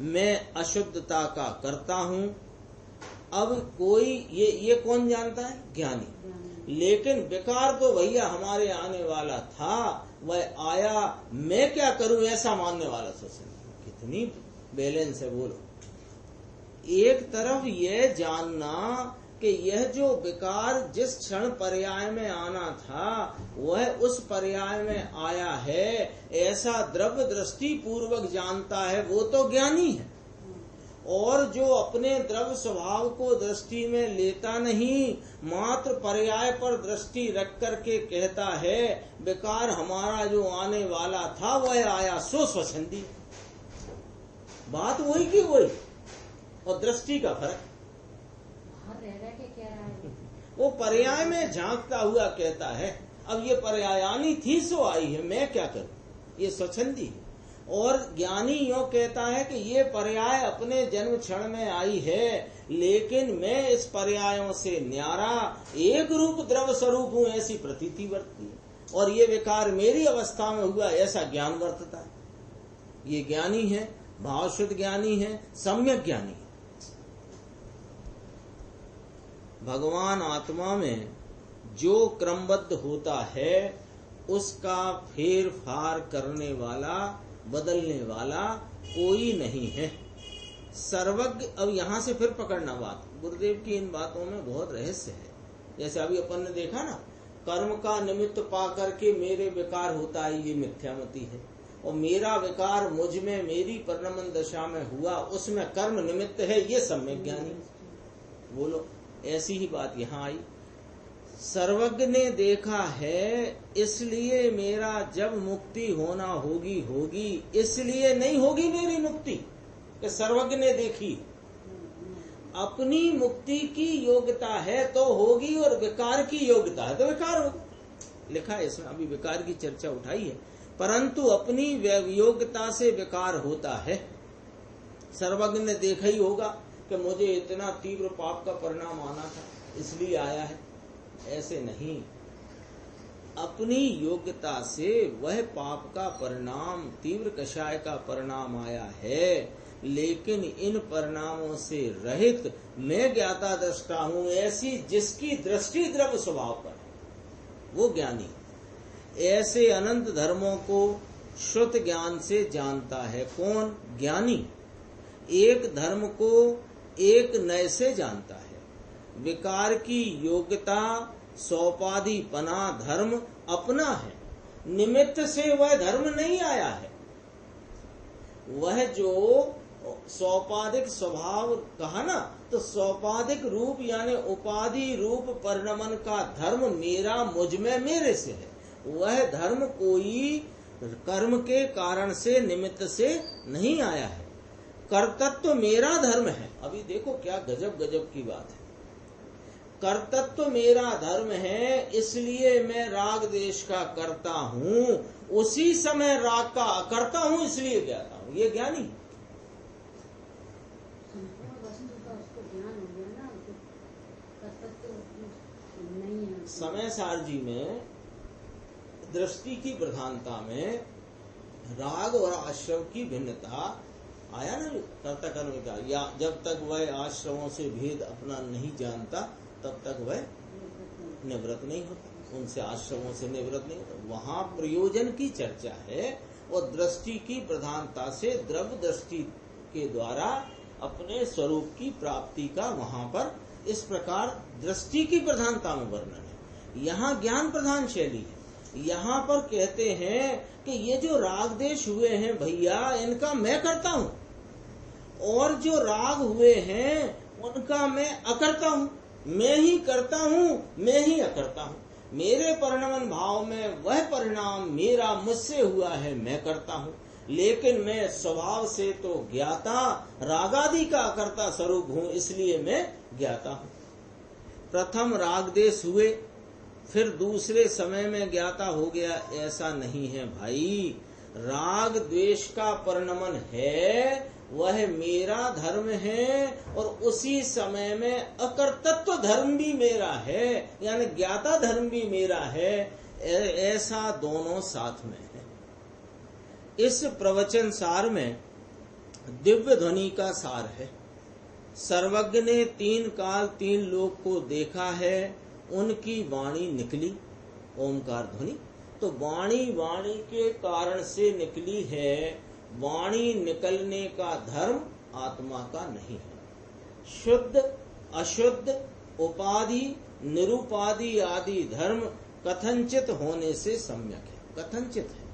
मैं अशुद्धता का करता हूँ। अब कोई ये कौन जानता है? ज्ञानी। लेकिन विकार तो भैया हमारे आने वाला था, वह आया, मैं क्या करूं ऐसा मानने वाला सोचें। कितनी बैलेंस है बोलो। एक तरफ यह जानना कि यह जो विकार जिस क्षण पर्याय में आना था वह उस पर्याय में आया है, ऐसा द्रव्य दृष्टि पूर्वक जानता है, वो तो ज्ञानी है। और जो अपने द्रव्य स्वभाव को दृष्टि में लेता नहीं, मात्र पर्याय पर दृष्टि रख करके कहता है विकार हमारा जो आने वाला था वह आया, सो स्वच्छंदी। बात वही की वही और दृष्टि का फर्क। वो पर्याय में झांकता हुआ कहता है अब ये पर्यायानी थी सो आई है, मैं क्या करूं, ये स्वच्छंदी है। और ज्ञानी यो कहता है कि ये पर्याय अपने जन्म क्षण में आई है, लेकिन मैं इस पर्यायों से न्यारा एक रूप द्रव्य स्वरूप हूं ऐसी प्रतीति वर्तती है, और ये विकार मेरी अवस्था में हुआ ऐसा ज्ञान वर्तता है। ये ज्ञानी है, भाव शुद्ध ज्ञानी है, सम्यक ज्ञानी है। भगवान आत्मा में जो क्रमबद्ध होता है उसका फेर फार करने वाला, बदलने वाला कोई नहीं है। सर्वज्ञ। अब यहाँ से फिर पकड़ना बात, गुरुदेव की इन बातों में बहुत रहस्य है। जैसे अभी अपन ने देखा ना, कर्म का निमित्त पा करके मेरे विकार होता है, ये मिथ्यामति है। और मेरा विकार मुझ में मेरी परिणमन दशा में हुआ, उसमें कर्म निमित्त है, ये सम्यक ज्ञानी। बोलो, ऐसी ही बात यहाँ आई। सर्वज्ञ ने देखा है इसलिए मेरा जब मुक्ति होना होगी, इसलिए नहीं होगी मेरी मुक्ति कि सर्वज्ञ ने देखी। अपनी मुक्ति की योग्यता है तो होगी, और विकार की योग्यता है तो विकार होगा। लिखा है इसमें, अभी विकार की चर्चा उठाई है, परंतु अपनी योग्यता से विकार होता है। सर्वज्ञ ने देखा ही होगा कि मुझे इतना तीव्र पाप का परिणाम आना था इसलिए आया है, ऐसे नहीं। अपनी योग्यता से वह पाप का परिणाम, तीव्र कषाय का परिणाम आया है, लेकिन इन परिणामों से रहित मैं ज्ञाता दृष्टा हूं ऐसी जिसकी दृष्टि द्रव्य स्वभाव पर है, वो ज्ञानी। ऐसे अनंत धर्मों को श्रुत ज्ञान से जानता है। कौन? ज्ञानी। एक धर्म को एक नए से जानता है। विकार की योग्यता सोपाधिपना धर्म अपना है, निमित्त से वह धर्म नहीं आया है। वह जो सोपाधिक स्वभाव कहा ना, तो सोपाधिक रूप यानी उपाधि रूप परिणमन का धर्म मेरा मुझ में मेरे से है। वह धर्म कोई कर्म के कारण से निमित्त से नहीं आया है। कर्तृत्व मेरा धर्म है। अभी देखो क्या गजब गजब की बात है। कर्तृत्व मेरा धर्म है, इसलिए मैं राग देश का करता हूँ, उसी समय राग का अकर्ता हूँ, इसलिए ज्ञाता हूँ। ये ज्ञानी समय सार जी में दृष्टि की प्रधानता में राग और आश्रव की भिन्नता आया ना कर्ता कर्म का। या जब तक वह आश्रवों से भेद अपना नहीं जानता तब तक वह निवृत्त नहीं होता, उनसे आश्रमों से निवृत्त नहीं होता। वहाँ प्रयोजन की चर्चा है और दृष्टि की प्रधानता से द्रव्य दृष्टि के द्वारा अपने स्वरूप की प्राप्ति का वहाँ पर इस प्रकार दृष्टि की प्रधानता में वर्णन है। यहाँ ज्ञान प्रधान शैली है। यहाँ पर कहते हैं कि ये जो राग देश हुए हैं भैया, इनका मैं करता हूँ, और जो राग हुए हैं उनका मैं अकर्ता हूँ। मैं ही करता हूँ, मैं ही अकर्ता हूँ। मेरे परिणमन भाव में वह परिणाम मेरा मुझसे हुआ है, मैं करता हूँ, लेकिन मैं स्वभाव से तो ज्ञाता रागादि का अकर्ता स्वरूप हूँ, इसलिए मैं ज्ञाता हूँ। प्रथम राग देश हुए, फिर दूसरे समय में ज्ञाता हो गया, ऐसा नहीं है भाई। राग द्वेष का परिणमन है, वह मेरा धर्म है, और उसी समय में अकर्तृत्व धर्म भी मेरा है, यानी ज्ञाता धर्म भी मेरा है। ऐसा दोनों साथ में है। इस प्रवचन सार में दिव्य ध्वनि का सार है। सर्वज्ञ ने 3 काल 3 लोक को देखा है, उनकी वाणी निकली ओमकार ध्वनि। तो वाणी वाणी के कारण से निकली है। वाणी निकलने का धर्म आत्मा का नहीं है। शुद्ध अशुद्ध उपाधि निरुपाधि आदि धर्म कथनचित होने से सम्यक है। कथनचित है,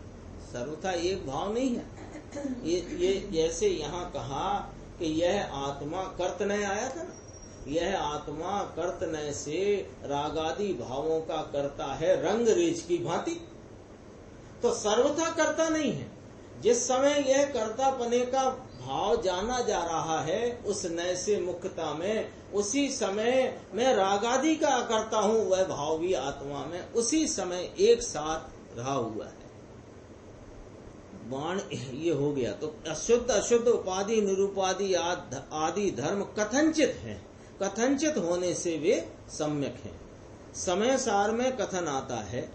सर्वथा एक भाव नहीं है। ये जैसे यहाँ कहा कि यह आत्मा कर्तनय आया था ना, यह आत्मा कर्तनय से रागादि भावों का करता है रंग रेज की भांति, तो सर्वथा कर्ता नहीं है। जिस समय यह कर्तापने का भाव जाना जा रहा है उस नय से मुक्तता में, उसी समय मैं रागादि का अकर्ता हूँ, वह भाव भी आत्मा में उसी समय एक साथ रहा हुआ है। बाण ये हो गया। तो अशुद्ध अशुद्ध उपाधि निरुपाधि आदि धर्म कथनचित हैं, कथनचित होने से वे सम्यक हैं। समय सार में कथन आता है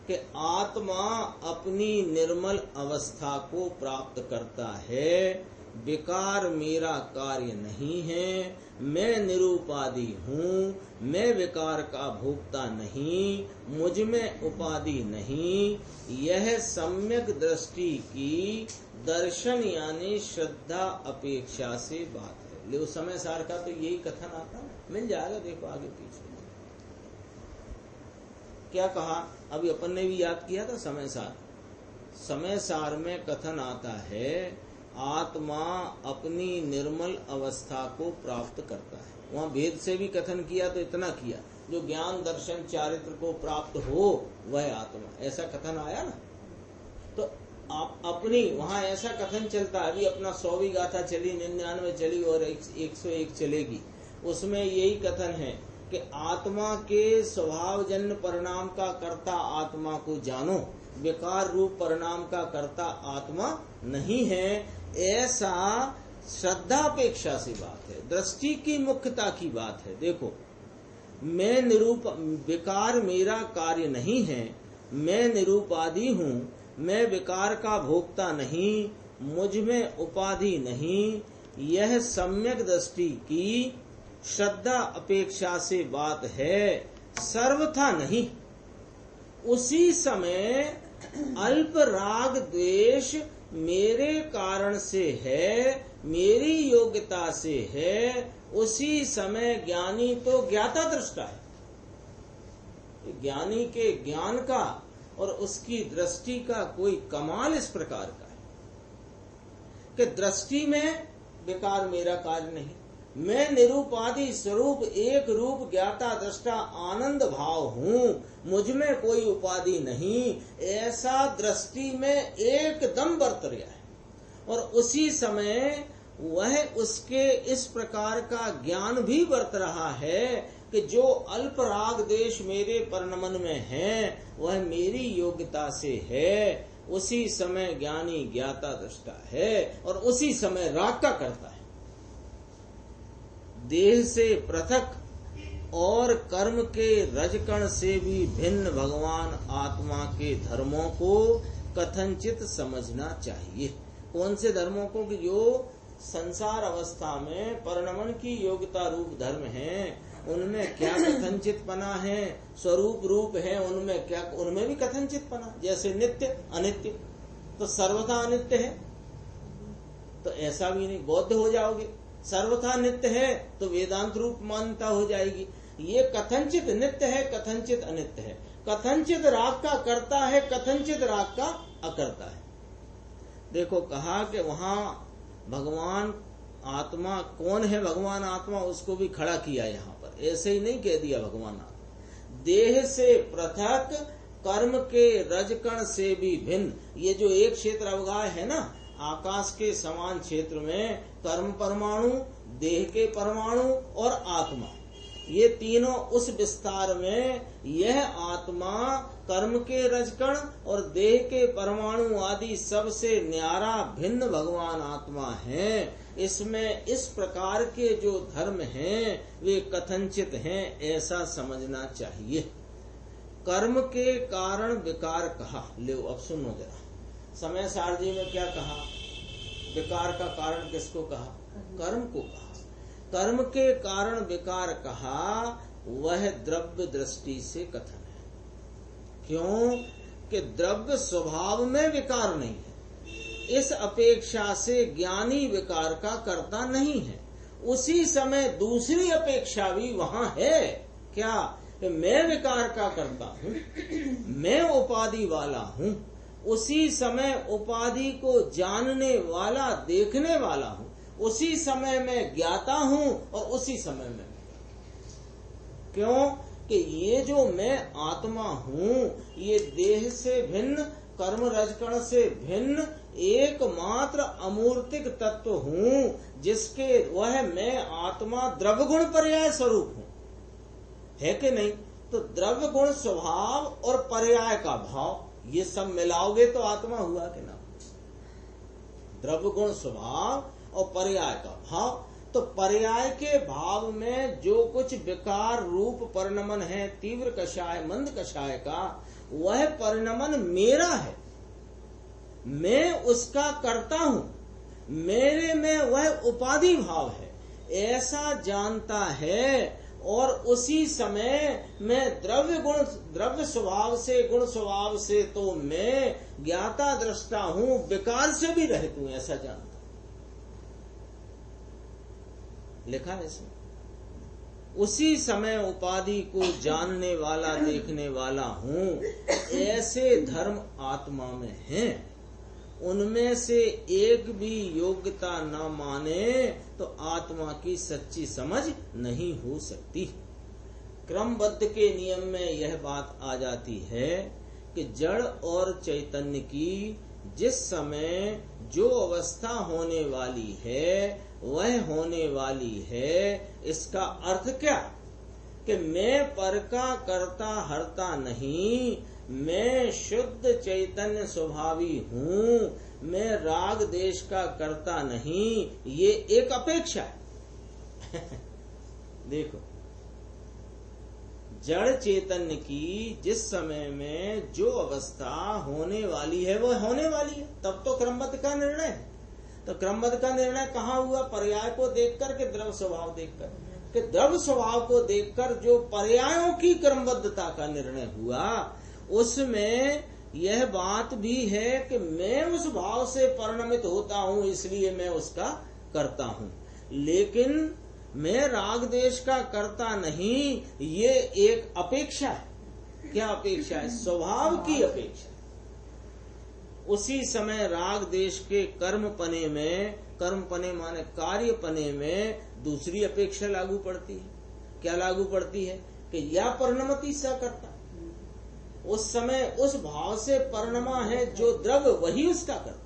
कि आत्मा अपनी निर्मल अवस्था को प्राप्त करता है, विकार मेरा कार्य नहीं है, मैं निरुपाधि हूँ, मैं विकार का भोक्ता नहीं, मुझ में उपाधि नहीं। यह सम्यक दृष्टि की दर्शन यानी श्रद्धा अपेक्षा से बात है। ले उस समय सार का तो यही कथन आता है, मिल जाएगा, देखो आगे पीछे क्या कहा। अभी अपन ने भी याद किया था समय सार। समय सार में कथन आता है आत्मा अपनी निर्मल अवस्था को प्राप्त करता है। वहाँ भेद से भी कथन किया तो इतना किया, जो ज्ञान दर्शन चारित्र को प्राप्त हो वह आत्मा, ऐसा कथन आया ना। तो आप अपनी वहाँ ऐसा कथन चलता है। अभी अपना 100वीं गाथा चली, 99 चली और 101 चलेगी, उसमें यही कथन है कि आत्मा के स्वभाव जन्य परिणाम का कर्ता आत्मा को जानो, विकार रूप परिणाम का कर्ता आत्मा नहीं है। ऐसा श्रद्धापेक्षा से बात है, दृष्टि की मुख्यता की बात है। देखो, मैं विकार मेरा कार्य नहीं है, मैं निरूपाधि हूँ, मैं विकार का भोक्ता नहीं, मुझ में उपाधि नहीं। यह सम्यक दृष्टि की श्रद्धा अपेक्षा से बात है, सर्वथा नहीं। उसी समय अल्प राग द्वेष मेरे कारण से है, मेरी योग्यता से है, उसी समय ज्ञानी तो ज्ञाता दृष्टा है। ज्ञानी के ज्ञान का और उसकी दृष्टि का कोई कमाल इस प्रकार का है कि दृष्टि में विकार मेरा कार्य नहीं, मैं निरूपाधि स्वरूप एक रूप ज्ञाता दृष्टा आनंद भाव हूँ, मुझ में कोई उपाधि नहीं, ऐसा दृष्टि में एकदम बरत रहा है। और उसी समय वह उसके इस प्रकार का ज्ञान भी बरत रहा है कि जो अल्प राग देश मेरे परिणमन में है वह मेरी योग्यता से है, उसी समय ज्ञानी ज्ञाता दृष्टा है और उसी समय राग का करता है। देह से पृथक और कर्म के रजकण से भी भिन्न भगवान आत्मा के धर्मों को कथनचित समझना चाहिए। कौन से धर्मों को? कि जो संसार अवस्था में परिणमन की योग्यता रूप धर्म हैं, उनमें क्या कथनचित पना है, स्वरूप रूप है, उनमें क्या, उनमें भी कथनचित पना। जैसे नित्य अनित्य तो सर्वथा अनित्य है, तो ऐसा भी नहीं, बौद्ध हो जाओगे। सर्वथा नित्य है तो वेदांत रूप मान्यता हो जाएगी। ये कथनचित नित्य है, कथनचित अनित्य है, कथनचित राग का करता है, कथनचित राग का अकर्ता है। देखो कहा कि वहां भगवान आत्मा कौन है, भगवान आत्मा उसको भी खड़ा किया यहाँ पर, ऐसे ही नहीं कह दिया भगवान आत्मा। देह से पृथक कर्म के रजकण से भी भिन्न, ये जो एक क्षेत्र अवगाह है ना, आकाश के समान क्षेत्र में कर्म परमाणु, देह के परमाणु और आत्मा, ये तीनों उस विस्तार में यह आत्मा कर्म के रजकण और देह के परमाणु आदि सबसे न्यारा भिन्न भगवान आत्मा है। इसमें इस प्रकार के जो धर्म हैं वे कथनचित हैं, ऐसा समझना चाहिए। कर्म के कारण विकार कहा। ले अब सुनो जरा, समय सारजी में क्या कहा? विकार का कारण किसको कहा? कर्म को कहा। कर्म के कारण विकार कहा, वह द्रव्य दृष्टि से कथन है। क्यों? कि द्रव्य स्वभाव में विकार नहीं है, इस अपेक्षा से ज्ञानी विकार का करता नहीं है। उसी समय दूसरी अपेक्षा भी वहां है, क्या? कि मैं विकार का करता हूँ, मैं उपाधि वाला हूँ, उसी समय उपाधि को जानने वाला, देखने वाला हूँ, उसी समय मैं ज्ञाता हूँ और उसी समय मैं। क्यों? कि ये जो मैं आत्मा हूँ, ये देह से भिन्न, कर्म रजकण से भिन्न एकमात्र अमूर्तिक तत्व हूँ, जिसके वह मैं आत्मा द्रव्य गुण पर्याय स्वरूप हूँ, है कि नहीं? तो द्रव्य गुण स्वभाव और पर्याय का भाव, ये सब मिलाओगे तो आत्मा हुआ कि ना? द्रव्य गुण स्वभाव और पर्याय का भाव, तो पर्याय के भाव में जो कुछ विकार रूप परिणमन है, तीव्र कषाय मंद कषाय का, वह परिणमन मेरा है, मैं उसका करता हूं, मेरे में वह उपाधि भाव है, ऐसा जानता है। और उसी समय मैं द्रव्य स्वभाव से, गुण स्वभाव से तो मैं ज्ञाता दृष्टा हूं, विकार से भी रहित हूं, ऐसा जानता। लिखा है इसमें, उसी समय उपाधि को जानने वाला, देखने वाला हूं, ऐसे धर्म आत्मा में हैं। उनमें से एक भी योग्यता न माने तो आत्मा की सच्ची समझ नहीं हो सकती। क्रमबद्ध के नियम में यह बात आ जाती है कि जड़ और चैतन्य की जिस समय जो अवस्था होने वाली है वह होने वाली है। इसका अर्थ क्या? कि मैं पर का करता हरता नहीं, मैं शुद्ध चैतन्य स्वभावी हूँ, मैं राग देश का करता नहीं, ये एक अपेक्षा है। देखो, जड़ चैतन्य की जिस समय में जो अवस्था होने वाली है वो होने वाली है, तब तो क्रमबद्ध का निर्णय है। तो क्रमबद्ध का निर्णय कहाँ हुआ? पर्याय को देखकर के द्रव्य स्वभाव देखकर, कि द्रव्य स्वभाव को देखकर जो पर्यायों की क्रमबद्धता का निर्णय हुआ, उसमें यह बात भी है कि मैं उस भाव से परिणमित होता हूँ, इसलिए मैं उसका करता हूँ, लेकिन मैं राग देश का करता नहीं, ये एक अपेक्षा है। क्या अपेक्षा है? स्वभाव की अपेक्षा। उसी समय राग देश के कर्म पने में, कर्म पने माने कार्य पने में दूसरी अपेक्षा लागू पड़ती है। क्या लागू पड़ती है? कि या परिणमति स कर्ता, उस समय उस भाव से परिणमा है जो द्रव्य, वही उसका करता है।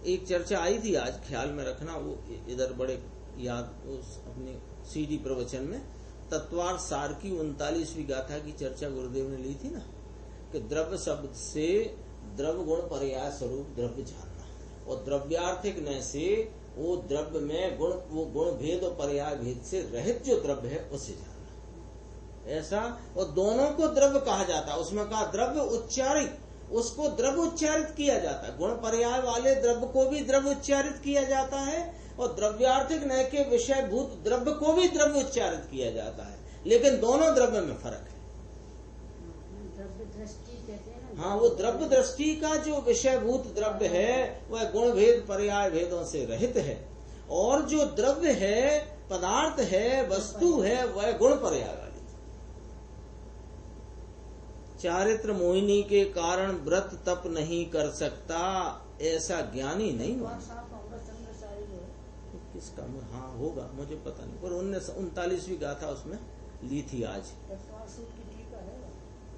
एक चर्चा आई थी आज, ख्याल में रखना, वो इधर बड़े याद, उस अपने सीडी प्रवचन में तत्वार सार की 39वीं गाथा की चर्चा गुरुदेव ने ली थी ना, कि द्रव्य शब्द से द्रव्य गुण पर्याय स्वरूप द्रव्य जानना, और द्रव्यार्थिक न से वो द्रव्य में गुण, वो गुण भेद और पर्याय भेद से रहित जो द्रव्य है उसे जानना, ऐसा। और दोनों को द्रव्य कहा जाता है। उसमें कहा द्रव्य उच्चारित, उसको द्रव्य उच्चारित किया जाता है। गुण पर्याय वाले द्रव्य को भी द्रव्य उच्चारित किया जाता है, और द्रव्यार्थिक नय के विषय भूत द्रव्य को भी द्रव्य उच्चारित किया जाता है, लेकिन दोनों द्रव्य में फर्क है। हाँ, वो द्रव्य दृष्टि का जो विषयभूत द्रव्य है वह गुण भेद पर्याय भेदों से रहित है, और जो द्रव्य है, पदार्थ है, वस्तु है, वह गुण पर्याय वाली। चारित्र मोहिनी के कारण व्रत तप नहीं कर सकता, ऐसा ज्ञानी नहीं मानता। किसका? हाँ होगा, मुझे पता नहीं, पर उनने 39वीं गाथा उसमें ली थी आज।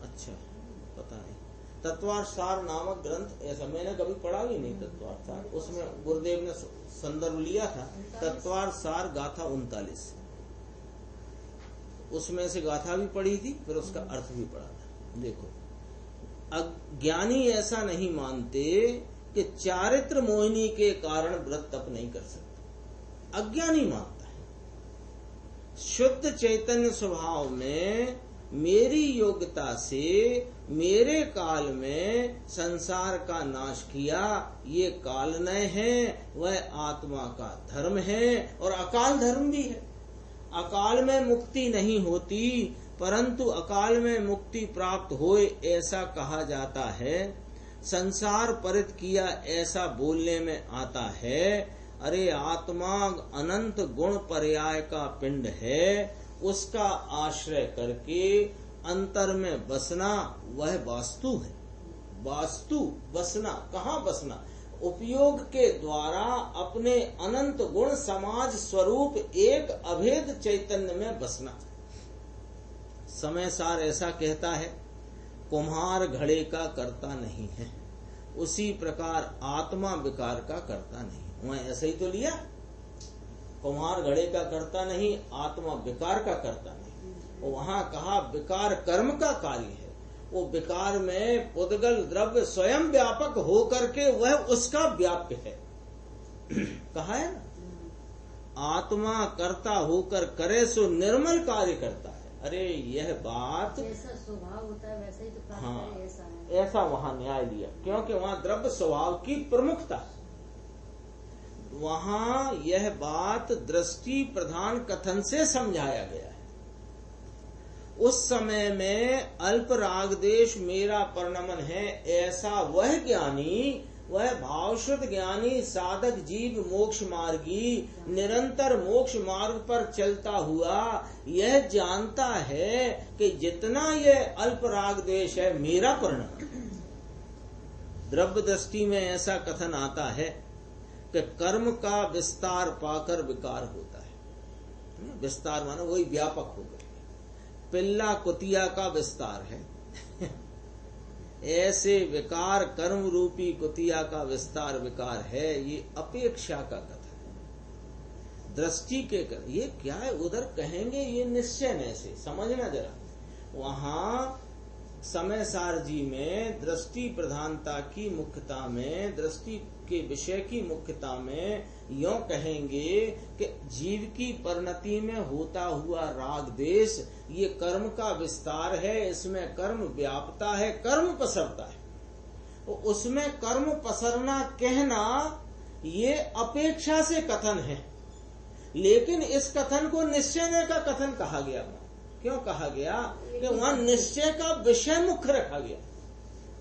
अच्छा, पता नहीं। तत्वार सार नामक ग्रंथ, ऐसा मैंने कभी पढ़ा भी नहीं तत्वार सार, उसमें गुरुदेव ने संदर्भ लिया था तत्वार सार गाथा 39, उसमें से गाथा भी पढ़ी थी, फिर उसका अर्थ भी पढ़ा था। देखो, अज्ञानी ऐसा नहीं मानते कि चारित्र मोहिनी के कारण व्रत तप नहीं कर सकते। अज्ञानी मानता है शुद्ध चैतन्य स्वभाव में मेरी योग्यता से मेरे काल में संसार का नाश किया, ये कालनय है, वह आत्मा का धर्म है, और अकाल धर्म भी है। अकाल में मुक्ति नहीं होती, परंतु अकाल में मुक्ति प्राप्त होए ऐसा कहा जाता है। संसार परित किया ऐसा बोलने में आता है। अरे आत्मा अनंत गुण पर्याय का पिंड है, उसका आश्रय करके अंतर में बसना वह वास्तु है। वास्तु बसना, कहाँ बसना? उपयोग के द्वारा अपने अनंत गुण समाज स्वरूप एक अभेद चैतन्य में बसना। समय सार ऐसा कहता है, कुम्हार घड़े का करता नहीं है, उसी प्रकार आत्मा विकार का करता नहीं। वह ऐसा ही तो लिया, कुम्हार घड़े का करता नहीं, आत्मा विकार का करता नहीं। वहां कहा विकार कर्म का कार्य है, वो विकार में पुद्गल द्रव्य स्वयं व्यापक होकर के वह उसका व्याप्य है। कहा है ना, आत्मा कर्ता होकर करे सो निर्मल कार्य करता है। अरे यह बात जैसा स्वभाव होता है वैसे ही तो प्राप्त हाँ, करे, ऐसा है। ऐसा वहां न्याय लिया, क्योंकि वहां द्रव्य स्वभाव की प्रमुखता। वहां यह बात दृष्टि प्रधान कथन से समझाया गया है। उस समय में अल्प राग देश मेरा परिणमन है, ऐसा वह ज्ञानी, वह भावशुद्ध ज्ञानी साधक जीव मोक्ष मार्गी निरंतर मोक्ष मार्ग पर चलता हुआ यह जानता है कि जितना यह अल्प राग देश है मेरा परिणमन। द्रव्य दृष्टि में ऐसा कथन आता है कि कर्म का विस्तार पाकर विकार होता है। विस्तार माने वही व्यापक हो गया। पिल्ला कुतिया का विस्तार है ऐसे विकार कर्म रूपी कुतिया का विस्तार विकार है। ये अपेक्षा का कथन है दृष्टि के कर। ये क्या है उधर कहेंगे, ये निश्चय में से समझना जरा। वहां समय सार जी में दृष्टि प्रधानता की मुख्यता में, दृष्टि के विषय की मुख्यता में यों कहेंगे कि जीव की परिणति में होता हुआ राग देश ये कर्म का विस्तार है, इसमें कर्म व्यापता है, कर्म पसरता है। तो उसमें कर्म पसरना कहना ये अपेक्षा से कथन है, लेकिन इस कथन को निश्चय का कथन कहा गया। क्यों कहा गया? कि वहां निश्चय का विषय मुख्य रखा गया,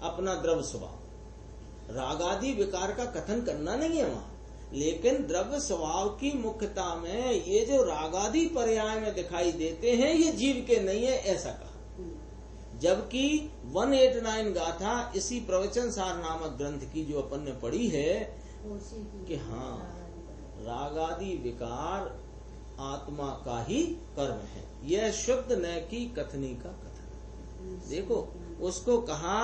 अपना द्रव्य स्वभाव। रागादि विकार का कथन करना नहीं है वहां, लेकिन द्रव्य स्वभाव की मुख्यता में ये जो रागादि पर्याय में दिखाई देते हैं ये जीव के नहीं है, ऐसा कहा। जबकि 189 गाथा इसी प्रवचन सार नामक ग्रंथ की जो अपन ने पढ़ी है कि हाँ रागादि विकार आत्मा का ही कर्म है, यह शुद्ध न की कथनी का कथन। देखो उसको कहा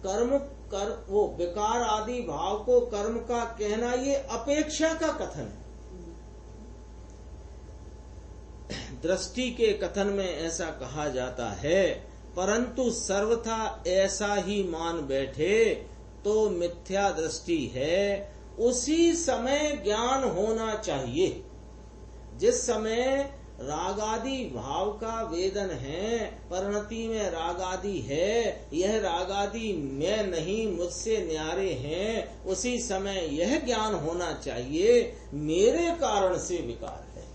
कर्म कर, वो विकार आदि भाव को कर्म का कहना ये अपेक्षा का कथन है। दृष्टि के कथन में ऐसा कहा जाता है, परंतु सर्वथा ऐसा ही मान बैठे तो मिथ्या दृष्टि है। उसी समय ज्ञान होना चाहिए जिस समय रागादि भाव का वेदन है, परिणति में रागादि है, यह रागादि मैं नहीं मुझसे न्यारे हैं, उसी समय यह ज्ञान होना चाहिए मेरे कारण से विकार है।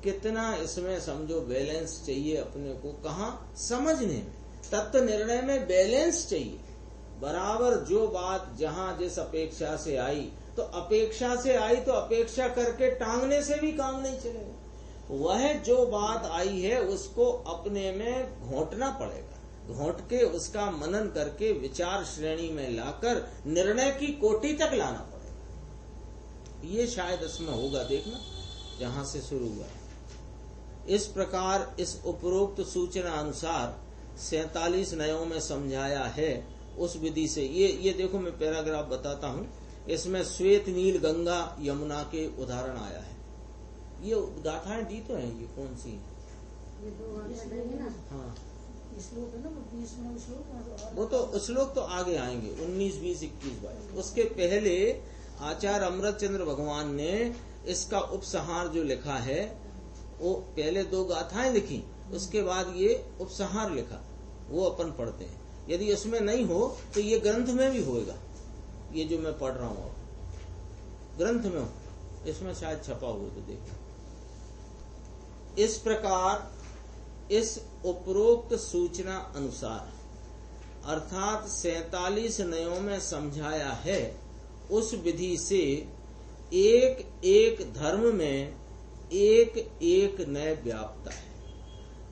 कितना इसमें समझो बैलेंस चाहिए अपने को, कहा समझने में, तत्व निर्णय में बैलेंस चाहिए। बराबर जो बात जहां जिस अपेक्षा से आई, तो अपेक्षा से आई तो अपेक्षा करके टांगने से भी काम नहीं चलेगा। वह जो बात आई है उसको अपने में घोंटना पड़ेगा, घोंट के उसका मनन करके विचार श्रेणी में लाकर निर्णय की कोटि तक लाना पड़ेगा। ये शायद इसमें होगा, देखना जहां से शुरू हुआ। इस प्रकार इस उपरोक्त सूचना अनुसार 47 नयों में समझाया है उस विधि से। ये देखो मैं पैराग्राफ बताता हूँ, इसमें श्वेत नील गंगा यमुना के उदाहरण आया है। ये गाथाएं दी तो हैं, ये कौन सी ये दो है ना। हाँ श्लोक है ना, 20 में श्लोक, वो तो श्लोक तो आगे आएंगे 19, 20, 21, 22। उसके पहले आचार्य अमृत चंद्र भगवान ने इसका उपसंहार जो लिखा है, वो पहले 2 गाथाएं लिखी, उसके बाद ये उपसंहार लिखा, वो अपन पढ़ते हैं। यदि उसमें नहीं हो तो ये ग्रंथ में भी होएगा, ये जो मैं पढ़ रहा हूं अब ग्रंथ में हो, इसमें शायद छपा हुआ तो देखो। इस प्रकार इस उपरोक्त सूचना अनुसार अर्थात 47 नयों में समझाया है उस विधि से एक एक धर्म में एक एक नय व्यापता है।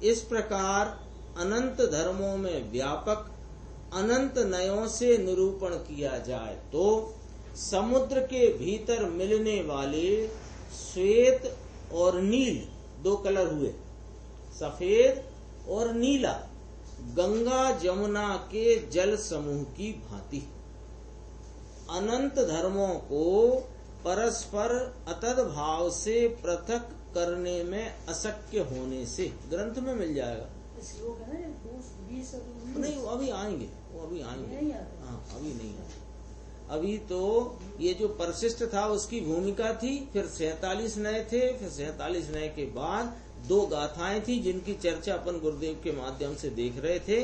इस प्रकार अनंत धर्मों में व्यापक अनंत नयों से निरूपण किया जाए तो समुद्र के भीतर मिलने वाले श्वेत और नील 2 कलर हुए, सफेद और नीला, गंगा जमुना के जल समूह की भांति अनंत धर्मों को परस्पर अतद भाव से पृथक करने में अशक्य होने से। ग्रंथ में मिल जाएगा। श्लोक है ना 20 नहीं, वो अभी आएंगे, वो अभी आएंगे। हाँ अभी नहीं आए। अभी तो ये जो परिशिष्ट था उसकी भूमिका थी, फिर 47 नए थे, फिर 47 नए के बाद 2 गाथाएं थी जिनकी चर्चा अपन गुरुदेव के माध्यम से देख रहे थे।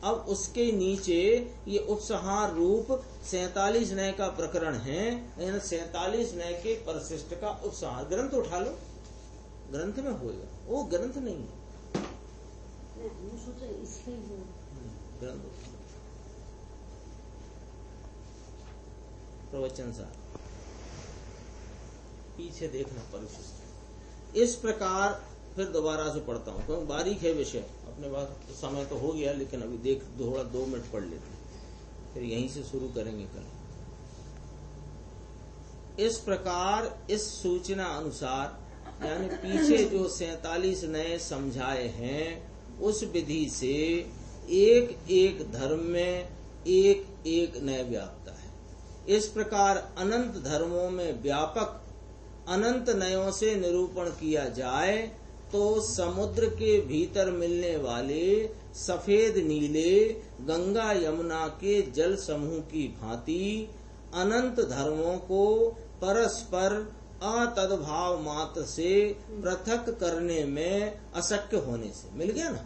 अब उसके नीचे ये उपसंहार रूप 47 नए का प्रकरण है, 47 नए के परिशिष्ट का उपसंहार। ग्रंथ उठा लो, ग्रंथ में होगा, वो ग्रंथ नहीं है, ग्रंथ प्रवचन सा पीछे देखना परिशिष्ट। इस प्रकार फिर दोबारा से पढ़ता हूँ क्योंकि बारीक है विषय, अपने पास तो समय तो हो गया, लेकिन अभी देख थोड़ा 2 मिनट पढ़ लेते हैं, फिर यहीं से शुरू करेंगे कल। इस प्रकार इस सूचना अनुसार यानी पीछे जो 47 नए समझाए हैं उस विधि से एक एक धर्म में एक एक नय व्यापता है। इस प्रकार अनंत धर्मों में व्यापक अनंत नयों से निरूपण किया जाए तो समुद्र के भीतर मिलने वाले सफेद नीले गंगा यमुना के जल समूह की भांति अनंत धर्मों को परस्पर अतद्भाव मात्र से पृथक करने में अशक्य होने से। मिल गया ना।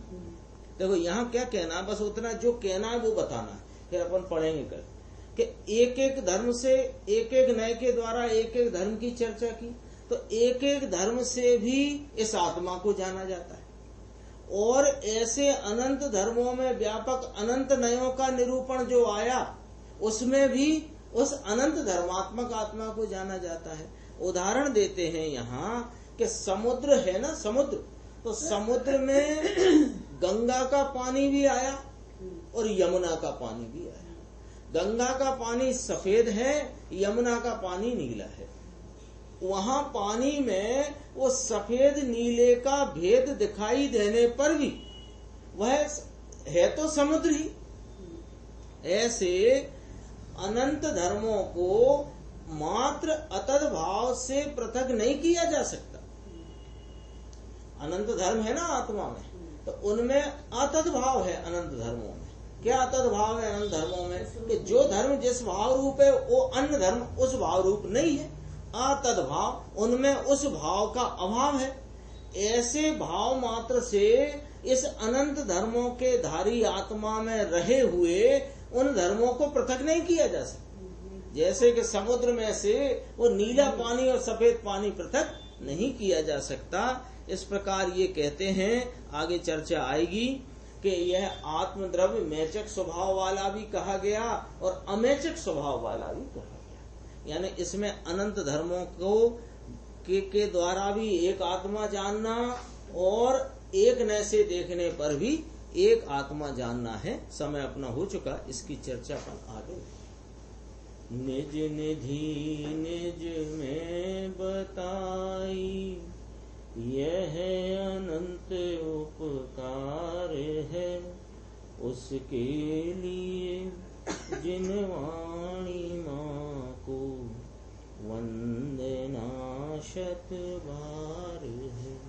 देखो यहाँ क्या कहना है, बस उतना जो कहना है वो बताना है, फिर अपन पढ़ेंगे कल कि एक एक धर्म से एक एक नय के द्वारा एक एक धर्म की चर्चा की, तो एक एक धर्म से भी इस आत्मा को जाना जाता है। और ऐसे अनंत धर्मों में व्यापक अनंत नयों का निरूपण जो आया उसमें भी उस अनंत धर्मात्मक आत्मा को जाना जाता है। उदाहरण देते हैं यहाँ कि समुद्र है ना, समुद्र, तो समुद्र में गंगा का पानी भी आया और यमुना का पानी भी आया। गंगा का पानी सफेद है, यमुना का पानी नीला है। वहां पानी में वो सफेद नीले का भेद दिखाई देने पर भी वह है तो समुद्र ही। ऐसे अनंत धर्मों को मात्र अतद भाव से पृथक नहीं किया जा सकता। अनंत धर्म है ना आत्मा में, तो उनमें अतद भाव है। अनंत धर्मों में क्या अतद भाव है? अनंत धर्मों में कि जो धर्म जिस भाव रूप है वो अन्य धर्म उस भाव रूप नहीं है। अतद भाव, उनमें उस भाव का अभाव है। ऐसे भाव मात्र से इस अनंत धर्मों के धारी आत्मा में रहे हुए उन धर्मों को पृथक नहीं किया जा सकता। जैसे कि समुद्र में से वो नीला पानी और सफेद पानी पृथक नहीं किया जा सकता। इस प्रकार ये कहते हैं, आगे चर्चा आएगी कि यह आत्मद्रव्य मेचक स्वभाव वाला भी कहा गया और अमेचक स्वभाव वाला भी कहा गया। यानी इसमें अनंत धर्मों को के द्वारा भी एक आत्मा जानना और एक न से देखने पर भी एक आत्मा जानना है। समय अपना हो चुका, इसकी चर्चा अपन आगे। निज निधि निज में बताई, यह अनंत उपकार है, उसके लिए जिन वाणी माँ को वंदना शत बार है।